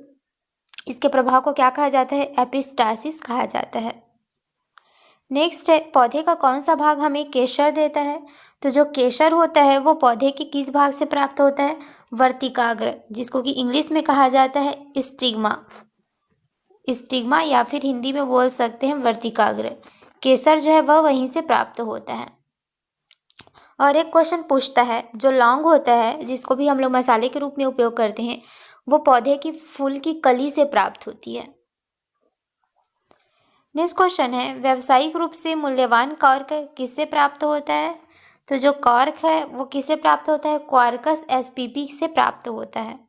इसके प्रभाव को क्या कहा जाता है? एपिस्टासिस कहा जाता है। नेक्स्ट है, पौधे का कौन सा भाग हमें केसर देता है? तो जो केसर होता है वो पौधे के किस भाग से प्राप्त होता है? वर्तिकाग्र, जिसको कि इंग्लिश में कहा जाता है स्टिग्मा या फिर हिंदी में बोल सकते हैं वर्तिकाग्र। केसर जो है वह वहीं से प्राप्त होता है। और एक क्वेश्चन पूछता है, जो लौंग होता है जिसको भी हम लोग मसाले के रूप में उपयोग करते हैं, वो पौधे की फूल की कली से प्राप्त होती है। नेक्स्ट क्वेश्चन है, व्यावसायिक रूप से मूल्यवान कॉर्क किससे प्राप्त होता है? तो जो कॉर्क है वो किससे प्राप्त होता है? क्वार्कस spp से प्राप्त होता है।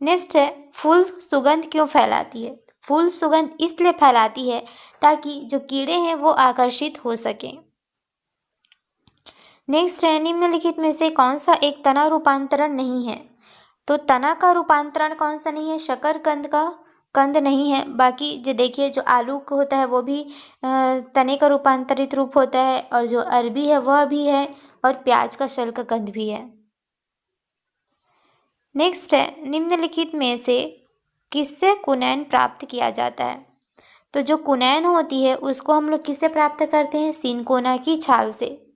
नेक्स्ट है, फूल सुगंध क्यों फैलाती है? फूल सुगंध इसलिए फैलाती है ताकि जो कीड़े हैं वो आकर्षित हो सकें। नेक्स्ट है, निम्नलिखित में से कौन सा एक तना रूपांतरण नहीं है? तो तना का रूपांतरण कौन सा नहीं है? शकरकंद का कंद नहीं है। बाकी जो देखिए, जो आलू का होता है वो भी तने का रूपांतरित रूप होता है, और जो अरबी है वह भी है, और प्याज का शल्क कंद भी है। नेक्स्ट है, निम्नलिखित में से किससे कुनैन प्राप्त किया जाता है? तो जो कुनैन होती है उसको हम लोग किससे प्राप्त करते हैं? सिनकोना की छाल से।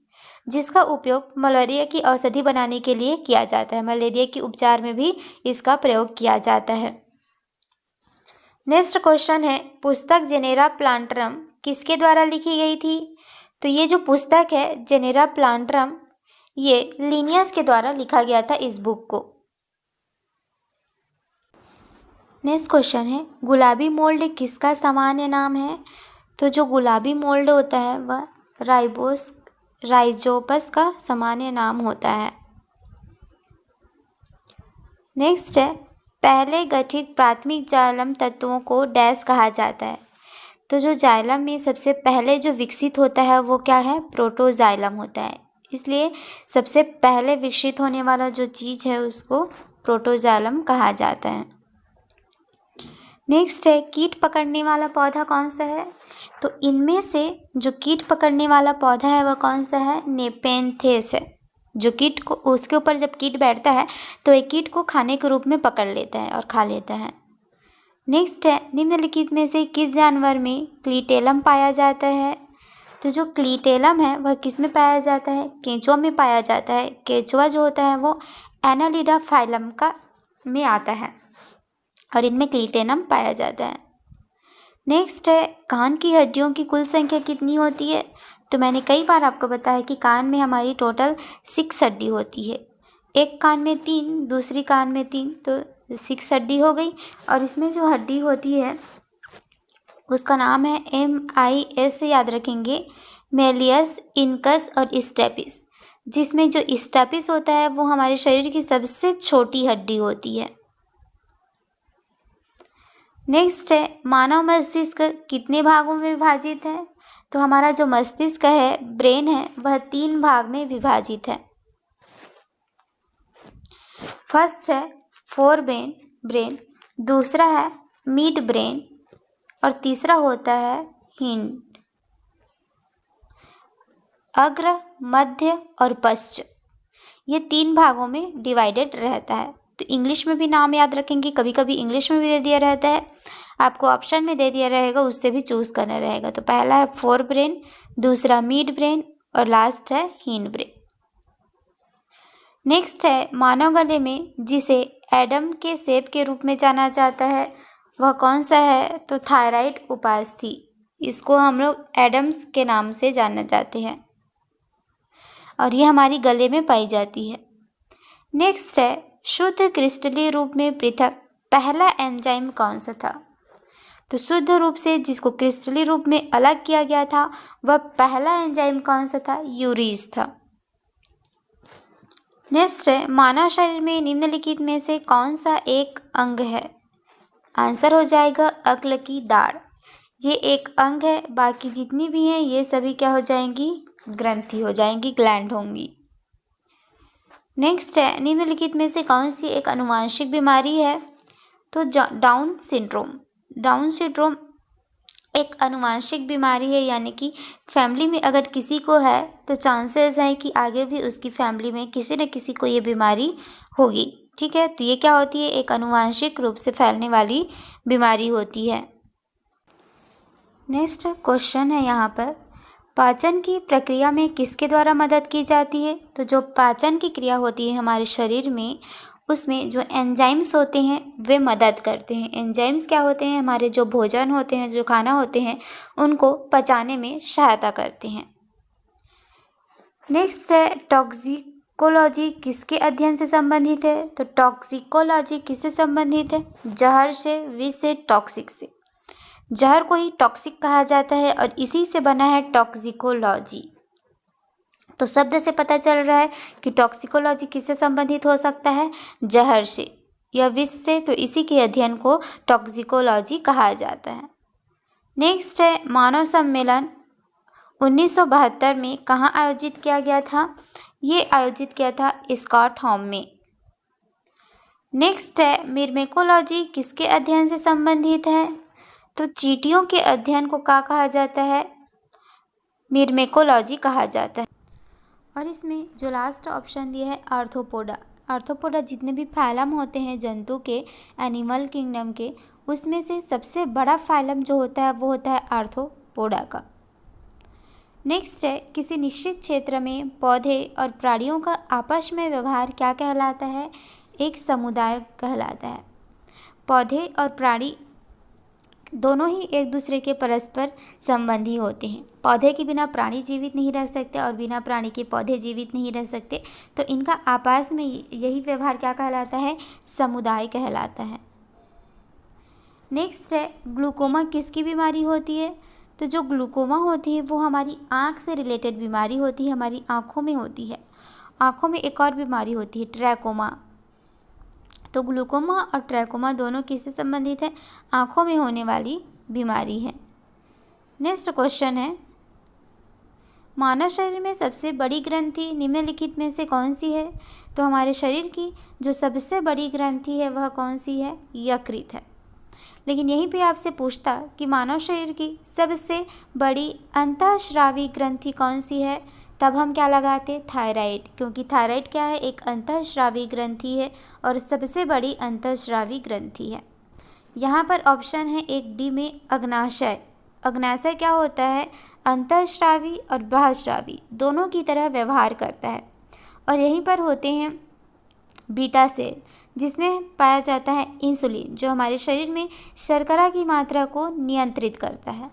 जिसका उपयोग मलेरिया की औषधि बनाने के लिए किया जाता है। मलेरिया के उपचार में भी इसका प्रयोग किया जाता है। नेक्स्ट क्वेश्चन है, पुस्तक जेनेरा प्लांटरम किसके द्वारा लिखी गई थी? तो ये जो पुस्तक है जेनेरा प्लांटरम, ये लिनियस के द्वारा लिखा गया था इस बुक को। नेक्स्ट क्वेश्चन है, गुलाबी मोल्ड किसका सामान्य नाम है? तो जो गुलाबी मोल्ड होता है वह राइजोपस का सामान्य नाम होता है। नेक्स्ट है, पहले गठित प्राथमिक जाइलम तत्वों को डैश कहा जाता है? तो जो जाइलम में सबसे पहले जो विकसित होता है वो क्या है? प्रोटोजाइलम होता है। इसलिए सबसे पहले विकसित होने वाला जो चीज़ है उसको प्रोटोजाइलम कहा जाता है। नेक्स्ट है, कीट पकड़ने वाला पौधा कौन सा है? तो इनमें से जो कीट पकड़ने वाला पौधा है वह कौन सा है? नेपेंथेस है। जो कीट को, उसके ऊपर जब कीट बैठता है तो एक कीट को खाने के रूप में पकड़ लेता है और खा लेता है। नेक्स्ट है, निम्नलिखित में से किस जानवर में क्लीटेलम पाया जाता है? तो जो क्लीटेलम है वह किस में पाया जाता है? केंचुआ में पाया जाता है। केंचुआ जो होता है वो एनालिडा फाइलम का में आता है और इनमें क्लीटेलम पाया जाता है। नेक्स्ट है, कान की हड्डियों की कुल संख्या कितनी होती है? तो मैंने कई बार आपको बताया कि कान में हमारी टोटल 6 हड्डी होती है। एक कान में 3, दूसरी कान में 3, तो 6 हड्डी हो गई। और इसमें जो हड्डी होती है उसका नाम है MIS से याद रखेंगे, मेलियस, इनकस और स्टेपिस, जिसमें जो स्टेपिस होता है वो हमारे शरीर की सबसे छोटी हड्डी होती है। नेक्स्ट है, मानव मस्तिष्क कितने भागों में विभाजित है? तो हमारा जो मस्तिष्क है, ब्रेन है, वह 3 भाग में विभाजित है। फर्स्ट है फोर ब्रेन, दूसरा है मिड ब्रेन और तीसरा होता है हिंड। अग्र, मध्य और पश्च, ये 3 भागों में डिवाइडेड रहता है। तो इंग्लिश में भी नाम याद रखेंगे, कभी कभी इंग्लिश में भी दे दिया रहता है, आपको ऑप्शन में दे दिया रहेगा, उससे भी चूज़ करना रहेगा। तो पहला है फोर ब्रेन, दूसरा मिड ब्रेन और लास्ट है हिंड ब्रेन। नेक्स्ट है, मानव गले में जिसे एडम के सेब के रूप में जाना जाता है वह कौन सा है? तो थायराइड उपास्थि, इसको हम लोग एडम्स के नाम से जाना जाते हैं और ये हमारी गले में पाई जाती है। नेक्स्ट है, शुद्ध क्रिस्टलीय रूप में पृथक पहला एंजाइम कौन सा था? तो शुद्ध रूप से जिसको क्रिस्टलीय रूप में अलग किया गया था वह पहला एंजाइम कौन सा था? यूरीज था। नेक्स्ट है, मानव शरीर में निम्नलिखित में से कौन सा एक अंग है? आंसर हो जाएगा अक्ल की दाढ़। ये एक अंग है, बाकी जितनी भी हैं ये सभी क्या हो जाएंगी? ग्रंथि हो जाएंगी, ग्लैंड होंगी। नेक्स्ट है, निम्नलिखित में से कौन सी एक आनुवंशिक बीमारी है? तो डाउन सिंड्रोम एक आनुवंशिक बीमारी है, यानी कि फैमिली में अगर किसी को है तो चांसेस हैं कि आगे भी उसकी फैमिली में किसी न किसी को ये बीमारी होगी। ठीक है, तो ये क्या होती है? एक आनुवंशिक रूप से फैलने वाली बीमारी होती है। नेक्स्ट क्वेश्चन है यहाँ पर, पाचन की प्रक्रिया में किसके द्वारा मदद की जाती है? तो जो पाचन की क्रिया होती है हमारे शरीर में, उसमें जो एंजाइम्स होते हैं वे मदद करते हैं। एंजाइम्स क्या होते हैं? हमारे जो भोजन होते हैं, जो खाना होते हैं, उनको पचाने में सहायता करते हैं। नेक्स्ट है, टॉक्सिकोलॉजी किसके अध्ययन से संबंधित है? तो टॉक्सिकोलॉजी किससे संबंधित है? जहर से, विष से, टॉक्सिक से। जहर को ही टॉक्सिक कहा जाता है और इसी से बना है टॉक्सिकोलॉजी। तो शब्द से पता चल रहा है कि टॉक्सिकोलॉजी किससे संबंधित हो सकता है? जहर से या विष से, तो इसी के अध्ययन को टॉक्सिकोलॉजी कहा जाता है। नेक्स्ट है, मानव सम्मेलन 1972 में कहाँ आयोजित किया गया था? ये आयोजित किया था स्कॉटहोम में। नेक्स्ट है, मिर्मेकोलॉजी किसके अध्ययन से संबंधित है? तो चींटियों के अध्ययन को क्या कहा जाता है? मिर्मेकोलॉजी कहा जाता है। और इसमें जो लास्ट ऑप्शन दिया है आर्थ्रोपोडा जितने भी फाइलम होते हैं जंतु के, एनिमल किंगडम के, उसमें से सबसे बड़ा फाइलम जो होता है वो होता है आर्थ्रोपोडा का। नेक्स्ट है, किसी निश्चित क्षेत्र में पौधे और प्राणियों का आपस में व्यवहार क्या कहलाता है? एक समुदाय कहलाता है। पौधे और प्राणी दोनों ही एक दूसरे के परस्पर संबंधी होते हैं। पौधे के बिना प्राणी जीवित नहीं रह सकते और बिना प्राणी के पौधे जीवित नहीं रह सकते। तो इनका आपस में यही व्यवहार क्या कहलाता है? समुदाय कहलाता है। नेक्स्ट है, ग्लूकोमा किसकी बीमारी होती है? तो जो ग्लूकोमा होती है वो हमारी आँख से रिलेटेड बीमारी होती है, हमारी आँखों में होती है। आँखों में एक और बीमारी होती है, ट्रैकोमा। तो ग्लूकोमा और ट्रैकोमा दोनों किससे संबंधित है? आँखों में होने वाली बीमारी है। नेक्स्ट क्वेश्चन है, मानव शरीर में सबसे बड़ी ग्रंथि निम्नलिखित में से कौन सी है? तो हमारे शरीर की जो सबसे बड़ी ग्रंथि है वह कौन सी है? यकृत है। लेकिन यहीं पे आपसे पूछता कि मानव शरीर की सबसे बड़ी अंतःस्रावी ग्रंथि कौन सी है, तब हम क्या लगाते? थायराइड, क्योंकि थायराइड क्या है? एक अंतःस्रावी ग्रंथि है और सबसे बड़ी अंतःस्रावी ग्रंथि है। यहाँ पर ऑप्शन है एक डी में अग्नाशय। अग्नाशय क्या होता है? अंतःस्रावी और बाह्यस्रावी दोनों की तरह व्यवहार करता है। और यहीं पर होते हैं बीटा सेल, जिसमें पाया जाता है इंसुलिन, जो हमारे शरीर में शर्करा की मात्रा को नियंत्रित करता है।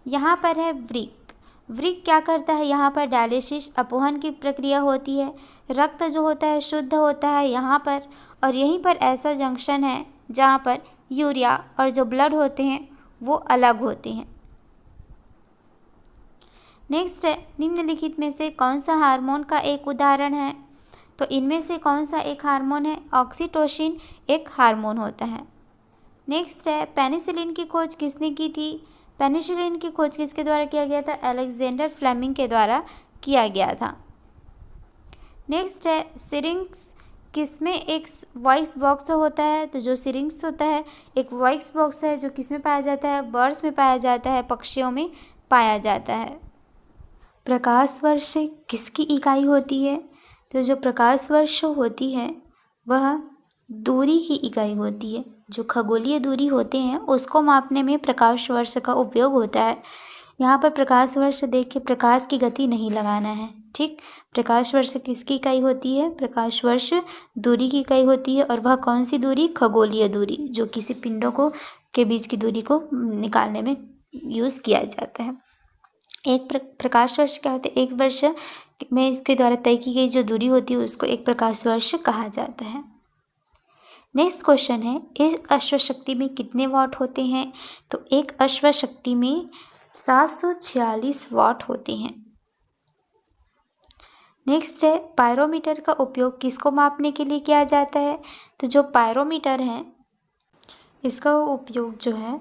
यहाँ पर है वृक्क। वृक्क क्या करता है? यहाँ पर डायलिसिस अपवहन की प्रक्रिया होती है। रक्त जो होता है शुद्ध होता है यहाँ पर, और यहीं पर ऐसा जंक्शन है जहाँ पर यूरिया और जो ब्लड होते हैं वो अलग होते हैं। नेक्स्ट है, निम्नलिखित में से कौन सा हार्मोन का एक उदाहरण है? तो इनमें से कौन सा एक हार्मोन है? ऑक्सीटोसिन एक हार्मोन होता है। नेक्स्ट है, पेनिसिलिन की खोज किसने की थी? पेनिसिलिन की खोज किसके द्वारा किया गया था? अलेक्जेंडर फ्लेमिंग के द्वारा किया गया था। नेक्स्ट है, सिरिंक्स किसमें एक वॉइस बॉक्स होता है? तो जो सिरिंक्स होता है एक वॉइस बॉक्स है जो किसमें पाया जाता है? बर्ड्स में पाया जाता है, पक्षियों में पाया जाता है। प्रकाश वर्ष किसकी इकाई होती है? तो जो प्रकाश वर्ष होती है वह दूरी की इकाई होती है। जो खगोलीय दूरी होते हैं उसको मापने में प्रकाश वर्ष का उपयोग होता है। यहाँ पर प्रकाश वर्ष देख के प्रकाश की गति नहीं लगाना है, ठीक। प्रकाश वर्ष किसकी इकाई होती है? प्रकाश वर्ष दूरी की इकाई होती है। और वह कौन सी दूरी? खगोलीय दूरी, जो किसी पिंडों को के बीच की दूरी को निकालने में यूज़ किया जाता है। एक प्रकाश वर्ष क्या होता है? एक वर्ष में इसके द्वारा तय की गई जो दूरी होती है उसको एक प्रकाश वर्ष कहा जाता है। नेक्स्ट क्वेश्चन है, एक अश्वशक्ति में कितने वाट होते हैं? तो एक अश्वशक्ति में 746 वाट होते हैं। नेक्स्ट है, पायरोमीटर का उपयोग किसको मापने के लिए किया जाता है? तो जो पायरोमीटर है इसका उपयोग जो है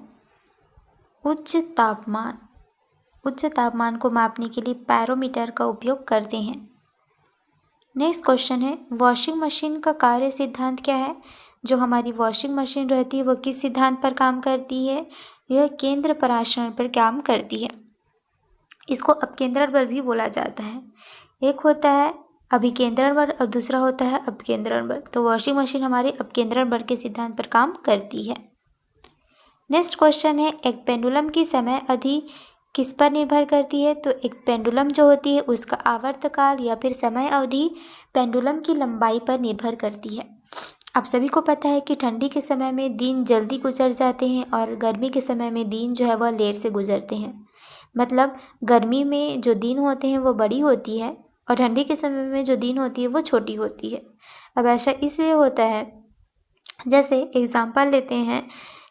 उच्च तापमान को मापने के लिए पायरोमीटर का उपयोग करते हैं। नेक्स्ट क्वेश्चन है, वॉशिंग मशीन का कार्य सिद्धांत क्या है? जो हमारी वॉशिंग मशीन रहती है वह किस सिद्धांत पर काम करती है? यह केंद्र पराशरण पर काम करती है। इसको अपकेंद्रण बल भी बोला जाता है। एक होता है अभिकेंद्रण बल और दूसरा होता है अपकेंद्रण बल। तो वॉशिंग मशीन हमारे अपकेंद्रण बल के सिद्धांत पर काम करती है। नेक्स्ट क्वेश्चन है, एक पेंडुलम की समय अवधि किस पर निर्भर करती है? तो एक पेंडुलम जो होती है उसका आवर्तकाल या फिर समय अवधि पेंडुलम की लंबाई पर निर्भर करती है। आप सभी को पता है कि ठंडी के समय में दिन जल्दी गुजर जाते हैं और गर्मी के समय में दिन जो है वह लेट से गुजरते हैं। मतलब गर्मी में जो दिन होते हैं वो बड़ी होती है और ठंडी के समय में जो दिन होती है वो छोटी होती है। अब ऐसा इसलिए होता है, जैसे एग्जाम्पल लेते हैं,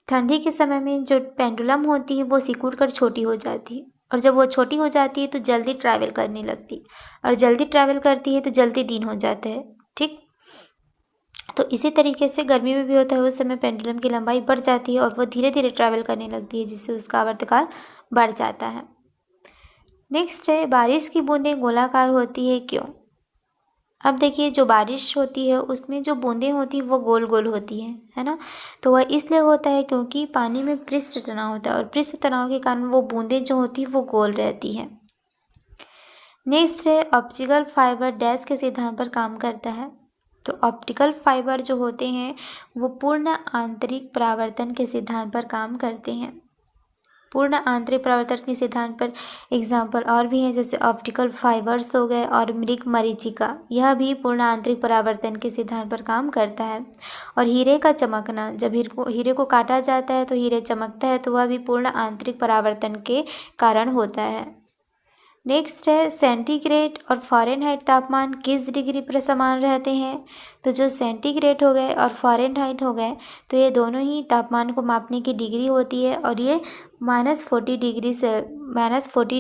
ठंडी के समय में जो पेंडुलम होती है वो सिकुड़ कर छोटी हो जाती है और जब वो छोटी हो जाती है तो जल्दी ट्रैवल करने लगती है और जल्दी ट्रैवल करती है तो जल्दी दिन हो जाता है, ठीक। तो इसी तरीके से गर्मी में भी होता है, उस समय पेंडुलम की लंबाई बढ़ जाती है और वो धीरे धीरे ट्रैवल करने लगती है जिससे उसका आवर्तकाल बढ़ जाता है। नेक्स्ट है, बारिश की बूंदें गोलाकार होती है क्यों? अब देखिए, जो बारिश होती है उसमें जो बूंदें होती हैं वो गोल गोल होती हैं, है ना। तो वह इसलिए होता है क्योंकि पानी में पृष्ठ तनाव होता है और पृष्ठ तनाव के कारण वो बूंदें जो होती हैं वो गोल रहती हैं। नेक्स्ट है, ऑप्टिकल फाइबर डैश के सिद्धांत पर काम करता है। तो ऑप्टिकल फाइबर जो होते हैं वो पूर्ण आंतरिक परावर्तन के सिद्धांत पर काम करते हैं। पूर्ण आंतरिक परावर्तन के सिद्धांत पर एग्जाम्पल और भी हैं, जैसे ऑप्टिकल फाइबर्स हो गए और मृग मरीचिका, यह भी पूर्ण आंतरिक परावर्तन के सिद्धांत पर काम करता है। और हीरे का चमकना, जब हीरे को काटा जाता है तो हीरे चमकता है, तो वह भी पूर्ण आंतरिक परावर्तन के कारण होता है। नेक्स्ट है सेंटीग्रेड और फ़ारेनहाइट तापमान किस डिग्री पर समान रहते हैं। तो जो सेंटीग्रेड हो गए और फ़ारेनहाइट हो गए, तो ये दोनों ही तापमान को मापने की डिग्री होती है और ये -40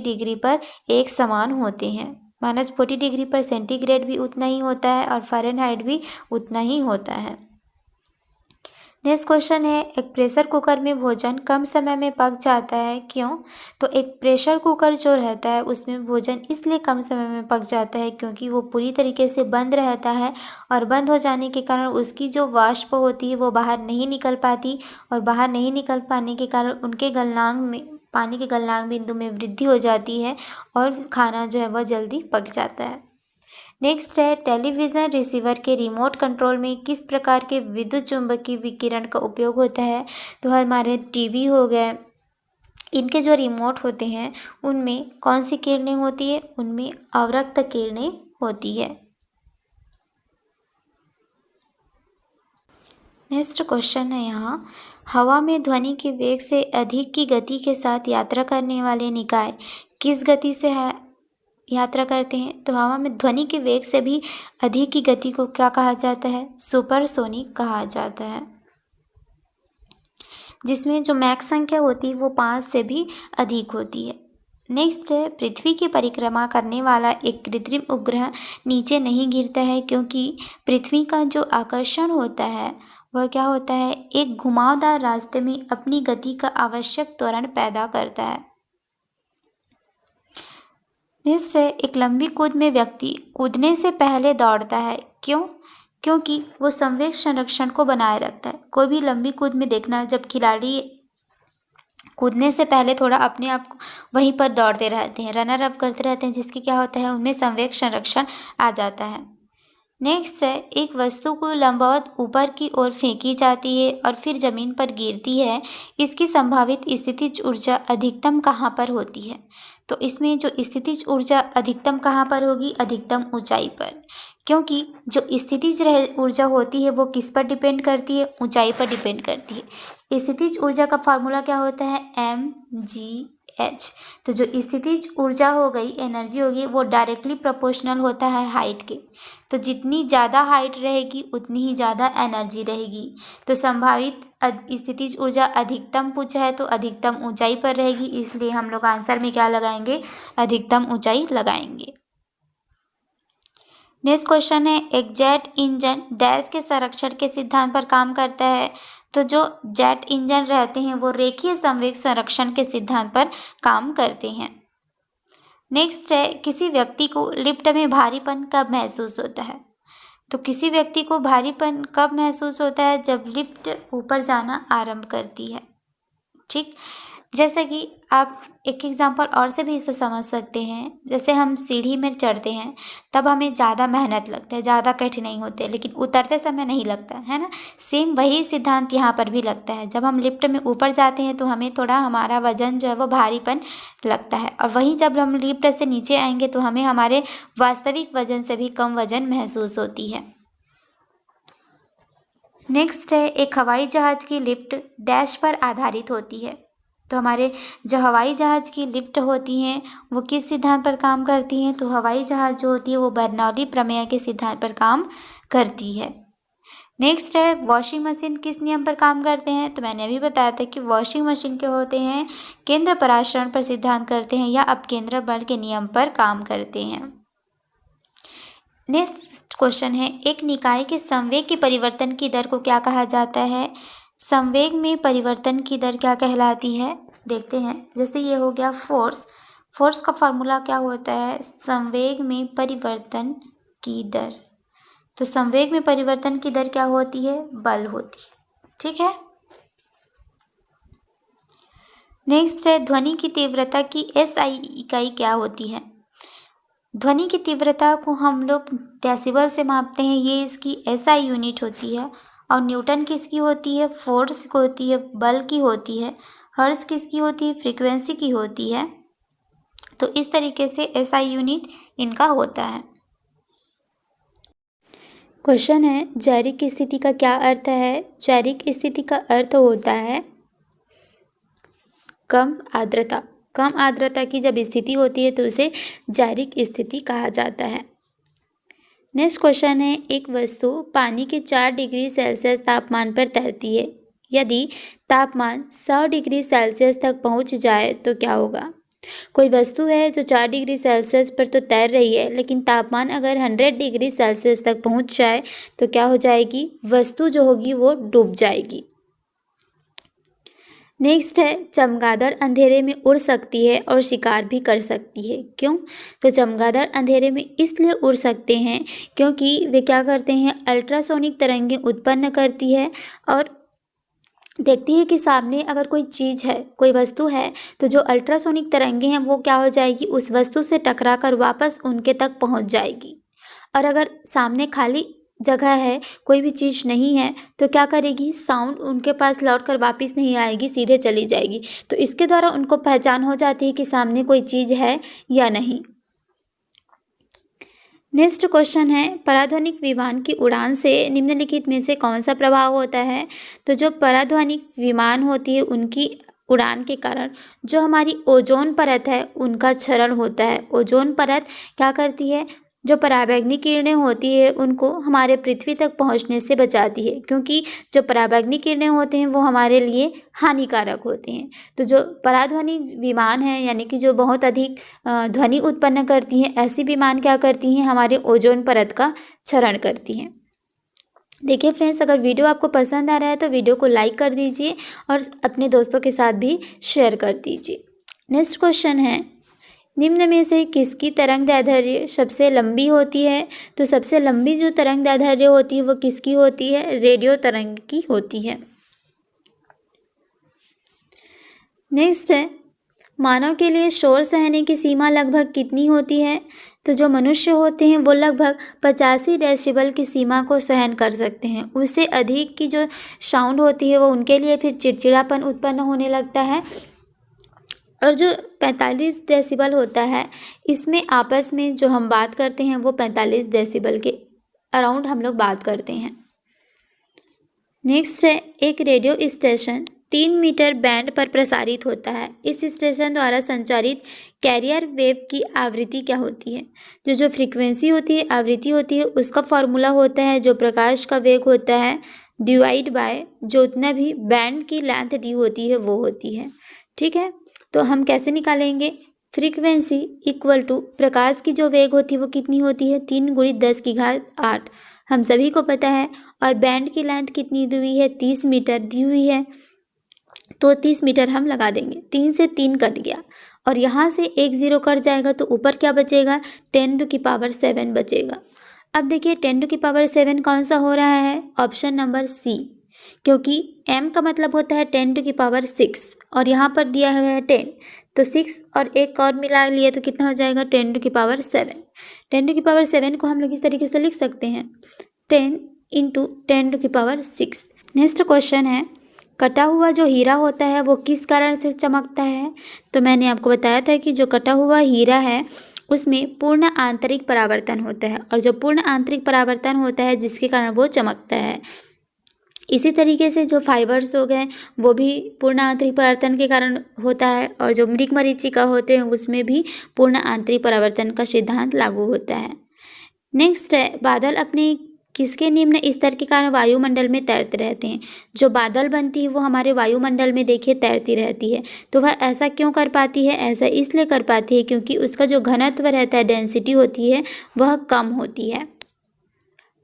डिग्री पर एक समान होते हैं। -40 डिग्री पर सेंटीग्रेड भी उतना ही होता है और फ़ारेनहाइट भी उतना ही होता है। नेक्स्ट क्वेश्चन है, एक प्रेशर कुकर में भोजन कम समय में पक जाता है, क्यों। तो एक प्रेशर कुकर जो रहता है उसमें भोजन इसलिए कम समय में पक जाता है क्योंकि वो पूरी तरीके से बंद रहता है और बंद हो जाने के कारण उसकी जो वाष्प होती है वो बाहर नहीं निकल पाती और बाहर नहीं निकल पाने के कारण उनके गलनांक में, पानी के गलनांक बिंदु में वृद्धि हो जाती है और खाना जो है वह जल्दी पक जाता है। नेक्स्ट है, टेलीविज़न रिसीवर के रिमोट कंट्रोल में किस प्रकार के विद्युत चुम्बकीय विकिरण का उपयोग होता है। तो हमारे टीवी हो गए, इनके जो रिमोट होते हैं उनमें कौन सी किरणें होती है, उनमें अवरक्त किरणें होती है। नेक्स्ट क्वेश्चन है यहाँ, हवा में ध्वनि के वेग से अधिक की गति के साथ यात्रा करने वाले निकाय किस गति से यात्रा करते हैं। तो हवा में ध्वनि के वेग से भी अधिक की गति को क्या कहा जाता है, सुपरसोनिक कहा जाता है, जिसमें जो मैक संख्या होती है वो 5 से भी अधिक होती है। नेक्स्ट है, पृथ्वी की परिक्रमा करने वाला एक कृत्रिम उपग्रह नीचे नहीं गिरता है क्योंकि पृथ्वी का जो आकर्षण होता है वह क्या होता है, एक घुमावदार रास्ते में अपनी गति का आवश्यक त्वरण पैदा करता है। नेक्स्ट है, एक लंबी कूद में व्यक्ति कूदने से पहले दौड़ता है, क्यों। क्योंकि वो संवेग संरक्षण को बनाए रखता है। कोई भी लंबी कूद में देखना, जब खिलाड़ी कूदने से पहले थोड़ा अपने आप को वहीं पर दौड़ते रहते हैं, रनर अप करते रहते हैं, जिसके क्या होता है, उनमें संवेग संरक्षण आ जाता है। नेक्स्ट है, एक वस्तु को लंबवत ऊपर की ओर फेंकी जाती है और फिर ज़मीन पर गिरती है, इसकी संभावित स्थितिज ऊर्जा अधिकतम कहाँ पर होती है। तो इसमें जो स्थितिज ऊर्जा अधिकतम कहाँ पर होगी, अधिकतम ऊंचाई पर, क्योंकि जो स्थितिज ऊर्जा होती है वो किस पर डिपेंड करती है, ऊंचाई पर डिपेंड करती है। स्थितिज ऊर्जा का फार्मूला क्या होता है, mgh। तो जो स्थितिज ऊर्जा हो गई, एनर्जी होगी, वो डायरेक्टली प्रोपोर्शनल होता है हाइट के। तो जितनी ज़्यादा हाइट रहेगी उतनी ही ज़्यादा एनर्जी रहेगी। तो संभावित स्थितिज ऊर्जा अधिकतम पूछा है तो अधिकतम ऊंचाई पर रहेगी, इसलिए हम लोग आंसर में क्या लगाएंगे, अधिकतम ऊंचाई लगाएंगे। नेक्स्ट क्वेश्चन है, एक जेट इंजन डैश के संरक्षण के सिद्धांत पर काम करता है। तो जो जेट इंजन रहते हैं वो रेखीय संवेग संरक्षण के सिद्धांत पर काम करते हैं। नेक्स्ट है, किसी व्यक्ति को लिफ्ट में भारीपन कब महसूस होता है। तो किसी व्यक्ति को भारीपन कब महसूस होता है, जब लिफ्ट ऊपर जाना आरंभ करती है। ठीक, जैसे कि आप एक एग्जांपल और से भी इसे समझ सकते हैं, जैसे हम सीढ़ी में चढ़ते हैं तब हमें ज़्यादा मेहनत लगता है, ज़्यादा कठिनाई होती है, लेकिन उतरते समय नहीं लगता है ना। सेम वही सिद्धांत यहाँ पर भी लगता है। जब हम लिफ्ट में ऊपर जाते हैं तो हमें थोड़ा हमारा वजन जो है वो भारीपन लगता है, और वहीं जब हम लिफ्ट से नीचे आएंगे तो हमें हमारे वास्तविक वजन से भी कम वजन महसूस होती है। नेक्स्ट है, एक हवाई जहाज़ की लिफ्ट डैश पर आधारित होती है। तो हमारे जो हवाई जहाज़ की लिफ्ट होती हैं वो किस सिद्धांत पर काम करती हैं। तो हवाई जहाज़ जो होती है वो बर्नौली प्रमेय के सिद्धांत पर काम करती है। नेक्स्ट है, वॉशिंग मशीन किस नियम पर काम करते हैं। तो मैंने अभी बताया था कि वॉशिंग मशीन के होते हैं केंद्र परासरण पर सिद्धांत करते हैं या अपकेंद्र बल के नियम पर काम करते हैं। नेक्स्ट क्वेश्चन है, एक निकाय के संवेग के परिवर्तन की दर को क्या कहा जाता है। संवेग में परिवर्तन की दर क्या कहलाती है, देखते हैं। जैसे ये हो गया फोर्स का फॉर्मूला क्या होता है, संवेग में परिवर्तन की दर। तो संवेग में परिवर्तन की दर क्या होती है, बल होती है। ठीक है। नेक्स्ट है, ध्वनि की तीव्रता की SI इकाई क्या होती है। ध्वनि की तीव्रता को हम लोग डेसिबल से मापते हैं, ये इसकी SI यूनिट होती है। और न्यूटन किसकी होती है? फोर्स की होती है, बल की होती है। हर्ट्ज किसकी होती है? फ्रीक्वेंसी की होती है। तो इस तरीके से एसआई यूनिट इनका होता है। क्वेश्चन है, जैविक स्थिति का क्या अर्थ है? जैविक स्थिति का अर्थ होता है कम आर्द्रता। कम आर्द्रता की जब स्थिति होती है तो उसे जैविक स्थिति कहा जाता है। नेक्स्ट क्वेश्चन है, एक वस्तु पानी के 4 डिग्री सेल्सियस तापमान पर तैरती है। यदि तापमान 100 डिग्री सेल्सियस तक पहुंच जाए तो क्या होगा? कोई वस्तु है जो 4 डिग्री सेल्सियस पर तो तैर रही है, लेकिन तापमान अगर 100 डिग्री सेल्सियस तक पहुंच जाए तो क्या हो जाएगी? वस्तु जो होगी वो डूब जाएगी। नेक्स्ट है, चमगादड़ अंधेरे में उड़ सकती है और शिकार भी कर सकती है। क्यों? तो चमगादड़ अंधेरे में इसलिए उड़ सकते हैं क्योंकि वे क्या करते हैं? अल्ट्रासोनिक तरंगें उत्पन्न करती है और देखती है कि सामने अगर कोई चीज़ है, कोई वस्तु है, तो जो अल्ट्रासोनिक तरंगें हैं वो क्या हो जाएगी? उस वस्तु से टकराकर वापस उनके तक पहुंच जाएगी। और अगर सामने खाली जगह है, कोई भी चीज़ नहीं है, तो क्या करेगी? साउंड उनके पास लौट कर वापस नहीं आएगी, सीधे चली जाएगी। तो इसके द्वारा उनको पहचान हो जाती है कि सामने कोई चीज़ है या नहीं। नेक्स्ट क्वेश्चन है, पराध्वनिक विमान की उड़ान से निम्नलिखित में से कौन सा प्रभाव होता है? तो जो पराध्वनिक विमान होती है उनकी उड़ान के कारण जो हमारी ओजोन परत है उनका क्षरण होता है। ओजोन परत क्या करती है? जो पराबैंगनी किरणें होती है उनको हमारे पृथ्वी तक पहुंचने से बचाती है, क्योंकि जो पराबैंगनी किरणें होते हैं वो हमारे लिए हानिकारक होते हैं। तो जो पराध्वनि विमान है, यानी कि जो बहुत अधिक ध्वनि उत्पन्न करती हैं, ऐसी विमान क्या करती हैं? हमारे ओजोन परत का क्षरण करती हैं। देखिए फ्रेंड्स, अगर वीडियो आपको पसंद आ रहा है तो वीडियो को लाइक कर दीजिए और अपने दोस्तों के साथ भी शेयर कर दीजिए। नेक्स्ट क्वेश्चन है, निम्न में से किसकी तरंग दैर्ध्य सबसे लंबी होती है? तो सबसे लंबी जो तरंग दैर्ध्य होती है वो किसकी होती है? रेडियो तरंग की होती है। नेक्स्ट है, मानव के लिए शोर सहने की सीमा लगभग कितनी होती है? तो जो मनुष्य होते हैं वो लगभग 85 डेसिबल की सीमा को सहन कर सकते हैं। उससे अधिक की जो साउंड होती है वो उनके लिए फिर चिड़चिड़ापन उत्पन्न होने लगता है। और जो 45 डेसिबल होता है, इसमें आपस में जो हम बात करते हैं वो 45 डेसिबल के अराउंड हम लोग बात करते हैं। नेक्स्ट है, एक रेडियो स्टेशन 3 मीटर बैंड पर प्रसारित होता है। इस स्टेशन द्वारा संचारित कैरियर वेव की आवृत्ति क्या होती है? जो फ्रीक्वेंसी होती है, आवृत्ति होती है, उसका फॉर्मूला होता है जो प्रकाश का वेग होता है डिवाइड बाय जो उतना भी बैंड की लेंथ दी होती है वो होती है। ठीक है, तो हम कैसे निकालेंगे? फ्रीक्वेंसी इक्वल टू प्रकाश की जो वेग होती है वो कितनी होती है? 3 × 10⁸ हम सभी को पता है। और बैंड की लेंथ कितनी दी हुई है? 30 मीटर दी हुई है। तो 30 मीटर हम लगा देंगे। 3 से 3 कट गया और यहाँ से 1 0 कट जाएगा तो ऊपर क्या बचेगा? 10⁷ बचेगा। अब देखिए 10⁷ कौन सा हो रहा है? ऑप्शन नंबर सी, क्योंकि m का मतलब होता है 10⁶ और यहाँ पर दिया हुआ है 10, तो 6 और 1 और मिला लिए तो कितना हो जाएगा? 10⁷। 10⁷ को हम लोग इस तरीके से लिख सकते हैं 10 × 10⁶। नेक्स्ट क्वेश्चन है, कटा हुआ जो हीरा होता है वो किस कारण से चमकता है? तो मैंने आपको बताया था कि जो कटा हुआ हीरा है उसमें पूर्ण आंतरिक परावर्तन होता है, और जो पूर्ण आंतरिक परावर्तन होता है जिसके कारण वो चमकता है। इसी तरीके से जो फाइबर्स हो गए वो भी पूर्ण आंतरिक परावर्तन के कारण होता है, और जो मृगमरीचिका होते हैं उसमें भी पूर्ण आंतरिक परावर्तन का सिद्धांत लागू होता है। नेक्स्ट है, बादल अपने किसके निम्न स्तर के कारण वायुमंडल में तैरते रहते हैं? जो बादल बनती है वो हमारे वायुमंडल में देखिए तैरती रहती है। तो वह ऐसा क्यों कर पाती है? ऐसा इसलिए कर पाती है क्योंकि उसका जो घनत्व रहता है, डेंसिटी होती है, वह कम होती है।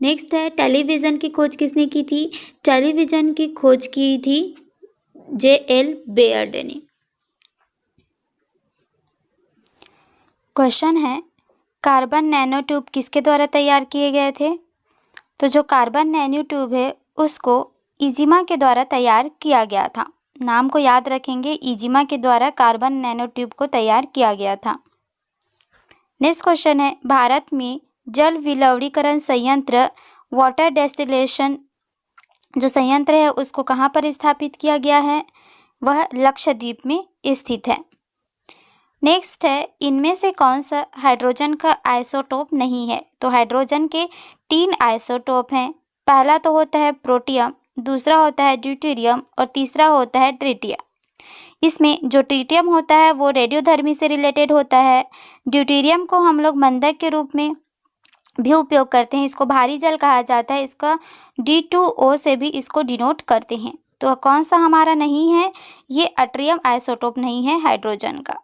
नेक्स्ट है, टेलीविज़न की खोज किसने की थी? टेलीविज़न की खोज की थी J.L. बेयर्ड ने। क्वेश्चन है, कार्बन नैनो ट्यूब किसके द्वारा तैयार किए गए थे? तो जो कार्बन नैनो ट्यूब है उसको इजिमा के द्वारा तैयार किया गया था। नाम को याद रखेंगे, इजिमा के द्वारा कार्बन नैनो ट्यूब को तैयार किया गया था। नेक्स्ट क्वेश्चन है, भारत में जल विलवणीकरण संयंत्र वाटर डेस्टिलेशन जो संयंत्र है उसको कहाँ पर स्थापित किया गया है, वह लक्षद्वीप में स्थित है। नेक्स्ट है, इनमें से कौन सा हाइड्रोजन का आइसोटोप नहीं है। तो हाइड्रोजन के 3 आइसोटोप हैं। पहला तो होता है प्रोटियम, दूसरा होता है ड्यूटेरियम और तीसरा होता है ट्रिटियम। इसमें जो ट्रिटियम होता है वो रेडियोधर्मी से रिलेटेड होता है। ड्यूटेरियम को हम लोग मंदक के रूप में भी उपयोग करते हैं, इसको भारी जल कहा जाता है, इसका D2O से भी इसको डिनोट करते हैं। तो कौन सा हमारा नहीं है, ये अट्रियम आइसोटोप नहीं है हाइड्रोजन का।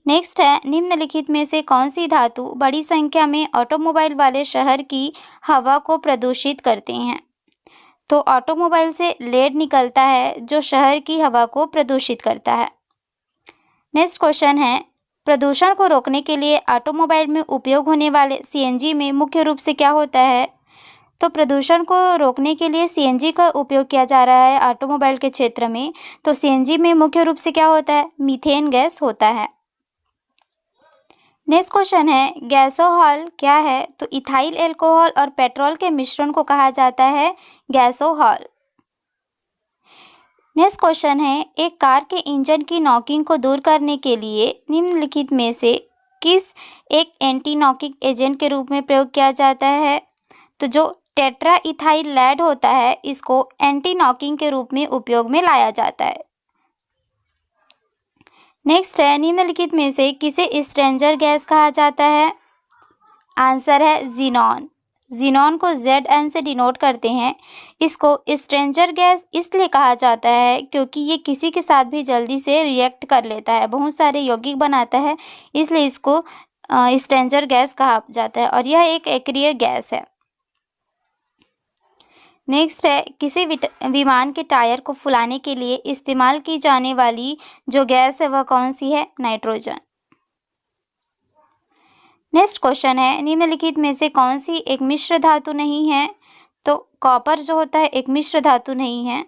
नेक्स्ट है, निम्नलिखित में से कौन सी धातु बड़ी संख्या में ऑटोमोबाइल वाले शहर की हवा को प्रदूषित करते हैं। तो ऑटोमोबाइल से लेड निकलता है जो शहर की हवा को प्रदूषित करता है। नेक्स्ट क्वेश्चन है, प्रदूषण को रोकने के लिए ऑटोमोबाइल में उपयोग होने वाले CNG में मुख्य रूप से क्या होता है। तो प्रदूषण को रोकने के लिए CNG का उपयोग किया जा रहा है ऑटोमोबाइल के क्षेत्र में। तो CNG में मुख्य रूप से क्या होता है, मीथेन गैस होता है। नेक्स्ट क्वेश्चन है, गैसोहॉल क्या है। तो इथाइल एल्कोहल और पेट्रोल के मिश्रण को कहा जाता है गैसोहॉल। नेक्स्ट क्वेश्चन है, एक कार के इंजन की नॉकिंग को दूर करने के लिए निम्नलिखित में से किस एक एंटी नॉकिंग एजेंट के रूप में प्रयोग किया जाता है। तो जो टेट्रा इथाइल लेड होता है इसको एंटी नॉकिंग के रूप में उपयोग में लाया जाता है। नेक्स्ट है, निम्नलिखित में से किसे स्ट्रेंजर गैस कहा जाता है। आंसर है जीनॉन। जीनॉन को Zn से डिनोट करते हैं। इसको स्ट्रेंजर गैस इसलिए कहा जाता है क्योंकि ये किसी के साथ भी जल्दी से रिएक्ट कर लेता है, बहुत सारे यौगिक बनाता है, इसलिए इसको स्ट्रेंजर गैस कहा जाता है और यह एक अक्रिय गैस है। नेक्स्ट है, किसी विमान के टायर को फुलाने के लिए इस्तेमाल की जाने वाली जो गैस है वह कौन सी है, नाइट्रोजन। नेक्स्ट क्वेश्चन है, निम्नलिखित में से कौन सी एक मिश्र धातु नहीं है। तो कॉपर जो होता है एक मिश्र धातु नहीं है।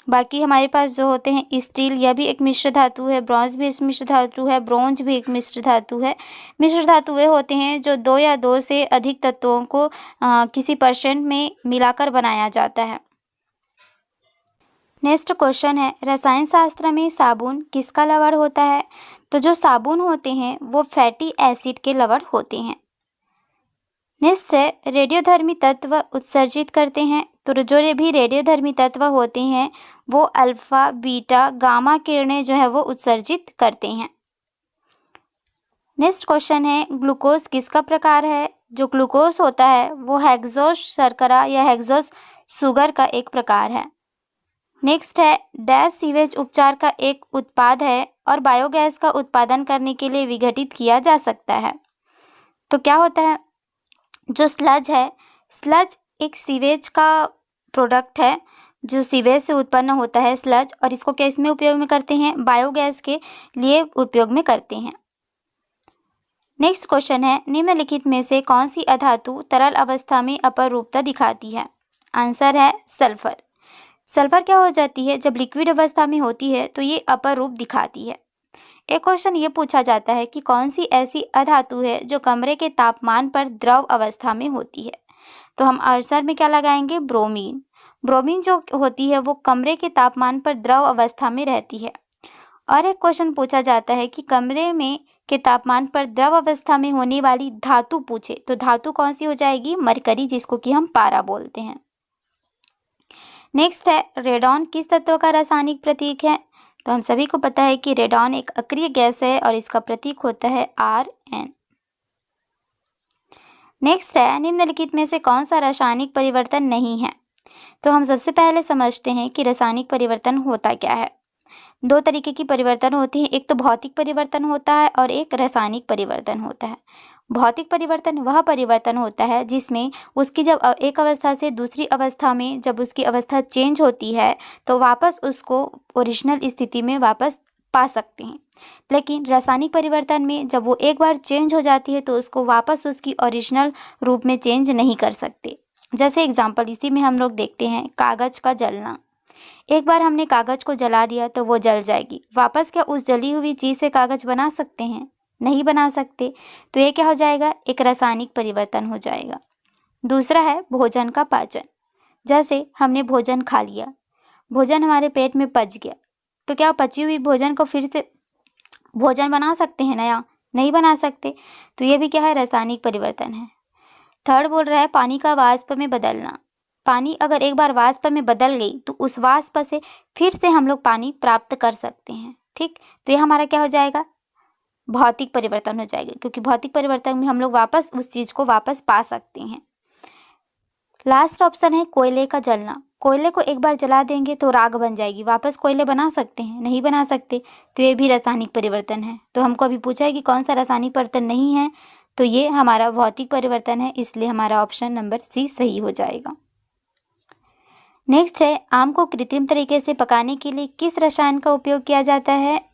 बाकी हमारे पास जो होते हैं स्टील, यह भी एक मिश्र धातु है, ब्रॉन्ज भी एक मिश्र धातु है, ब्रोंज भी एक मिश्र धातु है। मिश्र धातु वे होते हैं जो 2 या 2 से अधिक तत्वों को किसी परसेंट में मिलाकर बनाया जाता है। नेक्स्ट क्वेश्चन है, रसायन शास्त्र में साबुन किसका लवण होता है। तो जो साबुन होते हैं वो फैटी एसिड के लवण होते हैं। नेक्स्ट है, रेडियोधर्मी तत्व उत्सर्जित करते हैं। तो जो भी रेडियोधर्मी तत्व होते हैं वो अल्फा बीटा गामा किरणें जो है वो उत्सर्जित करते हैं। नेक्स्ट क्वेश्चन है, ग्लूकोज किसका प्रकार है। जो ग्लूकोज होता है वो हेक्सोस शर्करा या हेक्सोस शुगर का एक प्रकार है। नेक्स्ट है, डैश सीवेज उपचार का एक उत्पाद है और बायोगैस का उत्पादन करने के लिए विघटित किया जा सकता है। तो क्या होता है, जो स्लज है, स्लज एक सीवेज का प्रोडक्ट है जो सीवेज से उत्पन्न होता है स्लज, और इसको किस में उपयोग में करते हैं, बायोगैस के लिए उपयोग में करते हैं। नेक्स्ट क्वेश्चन है, निम्नलिखित में से कौन सी अधातु तरल अवस्था में अपरूपता दिखाती है। आंसर है सल्फर। सल्फर क्या हो जाती है, जब लिक्विड अवस्था में होती है तो ये अपरूप दिखाती है। एक क्वेश्चन ये पूछा जाता है कि कौन सी ऐसी अधातु है जो कमरे के तापमान पर द्रव अवस्था में होती है। तो हम आंसर में क्या लगाएंगे, ब्रोमीन। ब्रोमीन जो होती है वो कमरे के तापमान पर द्रव अवस्था में रहती है। और एक क्वेश्चन पूछा जाता है कि कमरे में के तापमान पर द्रव अवस्था में होने वाली धातु पूछे तो धातु कौन सी हो जाएगी, मरकरी, जिसको कि हम पारा बोलते हैं। नेक्स्ट है, रेडॉन किस तत्व का रासायनिक प्रतीक है। तो हम सभी को पता है कि रेडॉन एक अक्रिय गैस है और इसका प्रतीक होता है Rn। नेक्स्ट है, निम्नलिखित में से कौन सा रासायनिक परिवर्तन नहीं है। तो हम सबसे पहले समझते हैं कि रासायनिक परिवर्तन होता क्या है। 2 तरीके की परिवर्तन होती है, एक तो भौतिक परिवर्तन होता है और एक रासायनिक परिवर्तन होता है। भौतिक परिवर्तन वह परिवर्तन होता है जिसमें उसकी जब एक अवस्था से दूसरी अवस्था में जब उसकी अवस्था चेंज होती है तो वापस उसको ओरिजिनल स्थिति में वापस पा सकते हैं। लेकिन रासायनिक परिवर्तन में जब वो एक बार चेंज हो जाती है तो उसको वापस उसकी ओरिजिनल रूप में चेंज नहीं कर सकते। जैसे एग्जाम्पल इसी में हम लोग देखते हैं कागज़ का जलना। एक बार हमने कागज़ को जला दिया तो वो जल जाएगी, वापस क्या उस जली हुई चीज़ से कागज़ बना सकते हैं, नहीं बना सकते। तो ये क्या हो जाएगा, एक रासायनिक परिवर्तन हो जाएगा। दूसरा है भोजन का पाचन। जैसे हमने भोजन खा लिया, भोजन हमारे पेट में पच गया, तो क्या पची हुई भोजन को फिर से भोजन बना सकते हैं नया? नहीं बना सकते। तो ये भी क्या है? रासायनिक परिवर्तन है। थर्ड बोल रहा है पानी का वाष्प में बदलना। पानी अगर एक बार वाष्प में बदल गई तो उस वाष्प से फिर से हम लोग पानी प्राप्त कर सकते हैं। ठीक, तो ये हमारा क्या हो जाएगा? भौतिक परिवर्तन हो जाएगा, क्योंकि भौतिक परिवर्तन में हम लोग वापस उस चीज़ को वापस पा सकते हैं। लास्ट ऑप्शन है कोयले का जलना। कोयले को एक बार जला देंगे तो राख बन जाएगी, वापस कोयले बना सकते हैं? नहीं बना सकते। तो ये भी रासायनिक परिवर्तन है। तो हमको अभी पूछा है कि कौन सा रासायनिक परिवर्तन नहीं है, तो ये हमारा भौतिक परिवर्तन है, इसलिए हमारा ऑप्शन नंबर सी सही हो जाएगा। नेक्स्ट है आम को कृत्रिम तरीके से पकाने के लिए किस रसायन का उपयोग किया जाता है?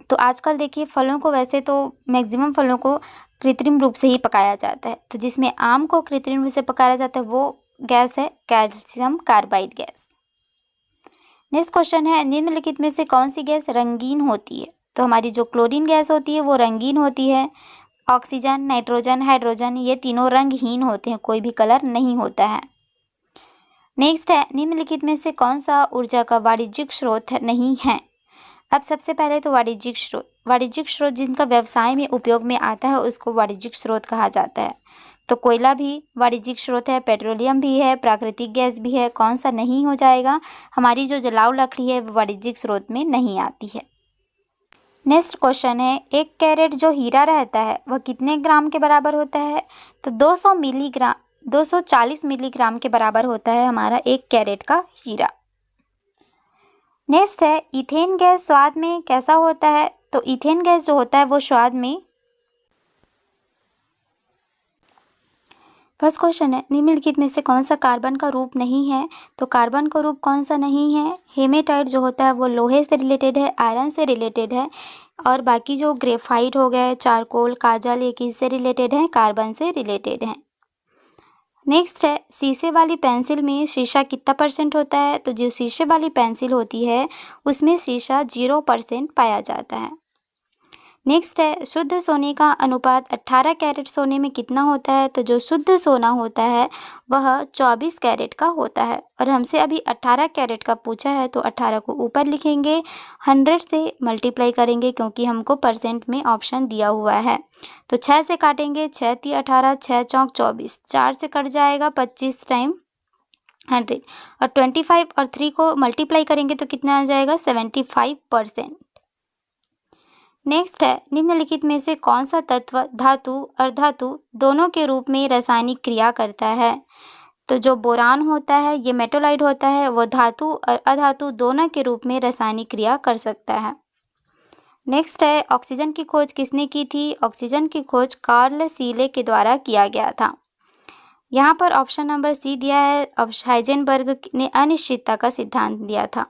तो आजकल देखिए फलों को, वैसे तो मैक्सिमम फलों को कृत्रिम रूप से ही पकाया जाता है, तो जिसमें आम को कृत्रिम रूप से पकाया जाता है वो गैस है calcium carbide gas. Next question है निम्नलिखित में से कौन सी गैस रंगीन होती है? तो हमारी जो क्लोरीन गैस होती है वो रंगीन होती है। ऑक्सीजन, नाइट्रोजन, हाइड्रोजन ये तीनों रंगहीन होते हैं, कोई भी कलर नहीं होता है। नेक्स्ट है निम्नलिखित में से कौन सा ऊर्जा का वाणिज्यिक स्रोत नहीं है? अब सबसे पहले तो वाणिज्यिक स्रोत जिनका व्यवसाय में उपयोग में आता है उसको वाणिज्यिक स्रोत कहा जाता है। तो कोयला भी वाणिज्यिक स्रोत है, पेट्रोलियम भी है, प्राकृतिक गैस भी है। कौन सा नहीं हो जाएगा? हमारी जो जलाऊ लकड़ी है वो वाणिज्यिक स्रोत में नहीं आती है। नेक्स्ट क्वेश्चन है 1 कैरेट जो हीरा रहता है वह कितने ग्राम के बराबर होता है? तो 240 मिलीग्राम के बराबर होता है हमारा 1 कैरेट का हीरा। नेक्स्ट है इथेन गैस स्वाद में कैसा होता है? तो इथेन गैस जो होता है वो स्वाद में, फर्स्ट क्वेश्चन है निम्नलिखित में से कौन सा कार्बन का रूप नहीं है? तो कार्बन का रूप कौन सा नहीं है? हेमेटाइट जो होता है वो लोहे से रिलेटेड है, आयरन से रिलेटेड है, और बाकी जो ग्रेफाइट हो गया, चारकोल, काजल ये किससे रिलेटेड है? कार्बन से रिलेटेड है। नेक्स्ट है शीशे वाली पेंसिल में शीशा कितना % होता है? तो जो शीशे वाली पेंसिल होती है उसमें शीशा 0% पाया जाता है। नेक्स्ट है शुद्ध सोने का अनुपात 18 कैरेट सोने में कितना होता है? तो जो शुद्ध सोना होता है वह 24 कैरेट का होता है, और हमसे अभी 18 कैरेट का पूछा है तो 18 को ऊपर लिखेंगे, 100 से मल्टीप्लाई करेंगे क्योंकि हमको % में ऑप्शन दिया हुआ है। तो 6 से काटेंगे, 6 × 3 = 18, 6 × 4 = 24, 4 से कट जाएगा 25 टाइम 100, और 25 और 3 को मल्टीप्लाई करेंगे तो कितना आ जाएगा? 75%। नेक्स्ट है निम्नलिखित में से कौन सा तत्व धातु और धातु दोनों के रूप में रासायनिक क्रिया करता है? तो जो बोरान होता है ये मेटोलाइट होता है, वो धातु और अधातु दोनों के रूप में रासायनिक क्रिया कर सकता है। नेक्स्ट है ऑक्सीजन की खोज किसने की थी? ऑक्सीजन की खोज कार्ल सीले के द्वारा किया गया था। यहाँ पर ऑप्शन नंबर सी दिया है, हाइजेनबर्ग ने अनिश्चितता का सिद्धांत दिया था।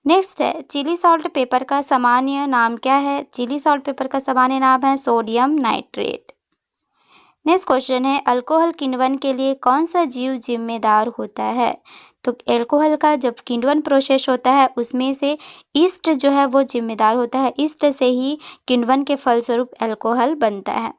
नेक्स्ट है चिली सॉल्ट पेपर का सामान्य नाम क्या है? चिली सॉल्ट पेपर का सामान्य नाम है सोडियम नाइट्रेट। नेक्स्ट क्वेश्चन है अल्कोहल किण्वन के लिए कौन सा जीव जिम्मेदार होता है? तो अल्कोहल का जब किण्वन प्रोसेस होता है उसमें से ईस्ट जो है वो जिम्मेदार होता है, ईस्ट से ही किण्वन के फलस्वरूप अल्कोहल बनता है।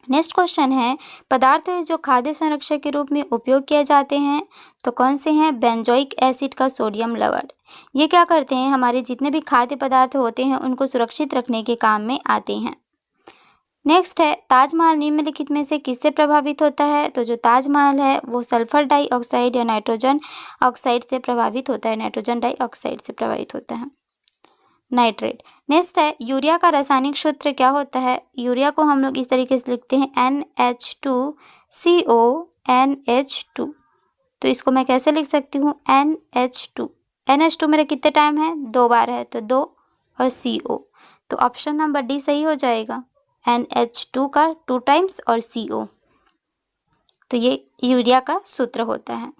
नेक्स्ट क्वेश्चन है पदार्थ जो खाद्य संरक्षक के रूप में उपयोग किए जाते हैं तो कौन से हैं? बेंजोइक एसिड का सोडियम लवण। ये क्या करते हैं? हमारे जितने भी खाद्य पदार्थ होते हैं उनको सुरक्षित रखने के काम में आते हैं। नेक्स्ट है ताजमहल निम्नलिखित में से किससे प्रभावित होता है? तो जो ताजमहल है वो सल्फर डाइऑक्साइड या नाइट्रोजन ऑक्साइड से प्रभावित होता है, नाइट्रोजन डाइऑक्साइड से प्रभावित होता है, नाइट्रेट। नेक्स्ट है यूरिया का रासायनिक सूत्र क्या होता है? यूरिया को हम लोग इस तरीके से लिखते हैं NH2CO NH2। तो इसको मैं कैसे लिख सकती हूँ? NH2 मेरा कितने टाइम है? 2 बार है, तो 2 और CO, तो ऑप्शन नंबर डी सही हो जाएगा। NH2 का 2 टाइम्स और CO, तो ये यूरिया का सूत्र होता है।